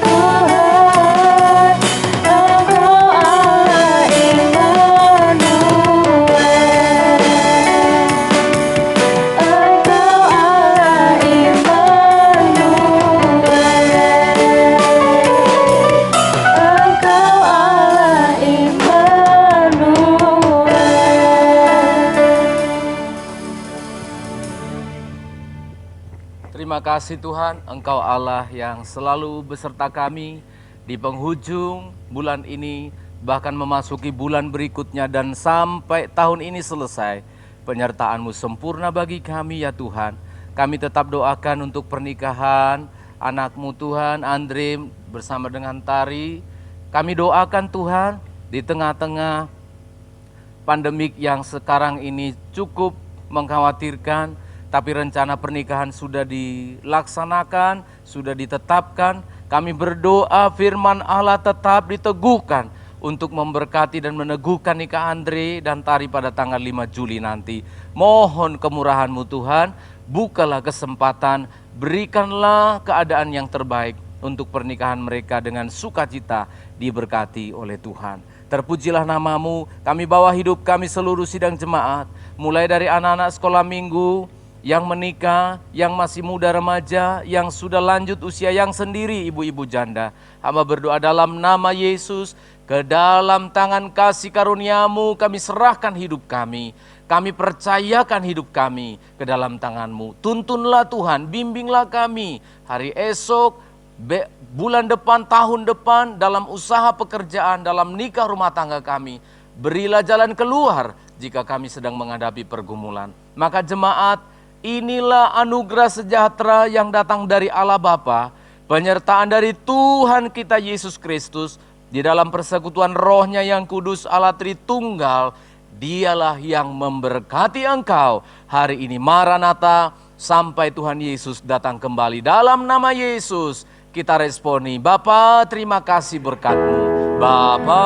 Tuhan. Engkau Allah Immanuel. Engkau Allah Immanuel. Engkau Allah Immanuel. Terima kasih Tuhan, Engkau Allah yang selalu beserta kami di penghujung bulan ini, bahkan memasuki bulan berikutnya dan sampai tahun ini selesai. Penyertaan-Mu sempurna bagi kami ya Tuhan. Kami tetap doakan untuk pernikahan anak-Mu Tuhan, Andre bersama dengan Tari. Kami doakan Tuhan di tengah-tengah pandemik yang sekarang ini cukup mengkhawatirkan, tapi rencana pernikahan sudah dilaksanakan, sudah ditetapkan. Kami berdoa firman Allah tetap diteguhkan untuk memberkati dan meneguhkan nikah Andre dan Tari pada tanggal 5 Juli nanti. Mohon kemurahan-Mu Tuhan, bukalah kesempatan, berikanlah keadaan yang terbaik untuk pernikahan mereka dengan sukacita diberkati oleh Tuhan. Terpujilah nama-Mu, kami bawa hidup kami seluruh sidang jemaat, mulai dari anak-anak sekolah minggu, yang menikah, yang masih muda remaja, yang sudah lanjut usia, yang sendiri ibu-ibu janda. Hamba berdoa dalam nama Yesus, ke dalam tangan kasih karunia-Mu kami serahkan hidup kami. Kami percayakan hidup kami ke dalam tangan-Mu. Tuntunlah Tuhan, bimbinglah kami hari esok, bulan depan, tahun depan, dalam usaha pekerjaan, dalam nikah rumah tangga kami. Berilah jalan keluar jika kami sedang menghadapi pergumulan. Maka jemaat, inilah anugerah sejahtera yang datang dari Allah Bapa, penyertaan dari Tuhan kita Yesus Kristus, di dalam persekutuan Roh-Nya yang kudus Allah Tritunggal. Dialah yang memberkati engkau hari ini. Maranatha, sampai Tuhan Yesus datang kembali. Dalam nama Yesus kita responi, Bapa terima kasih berkat-Mu. Bapa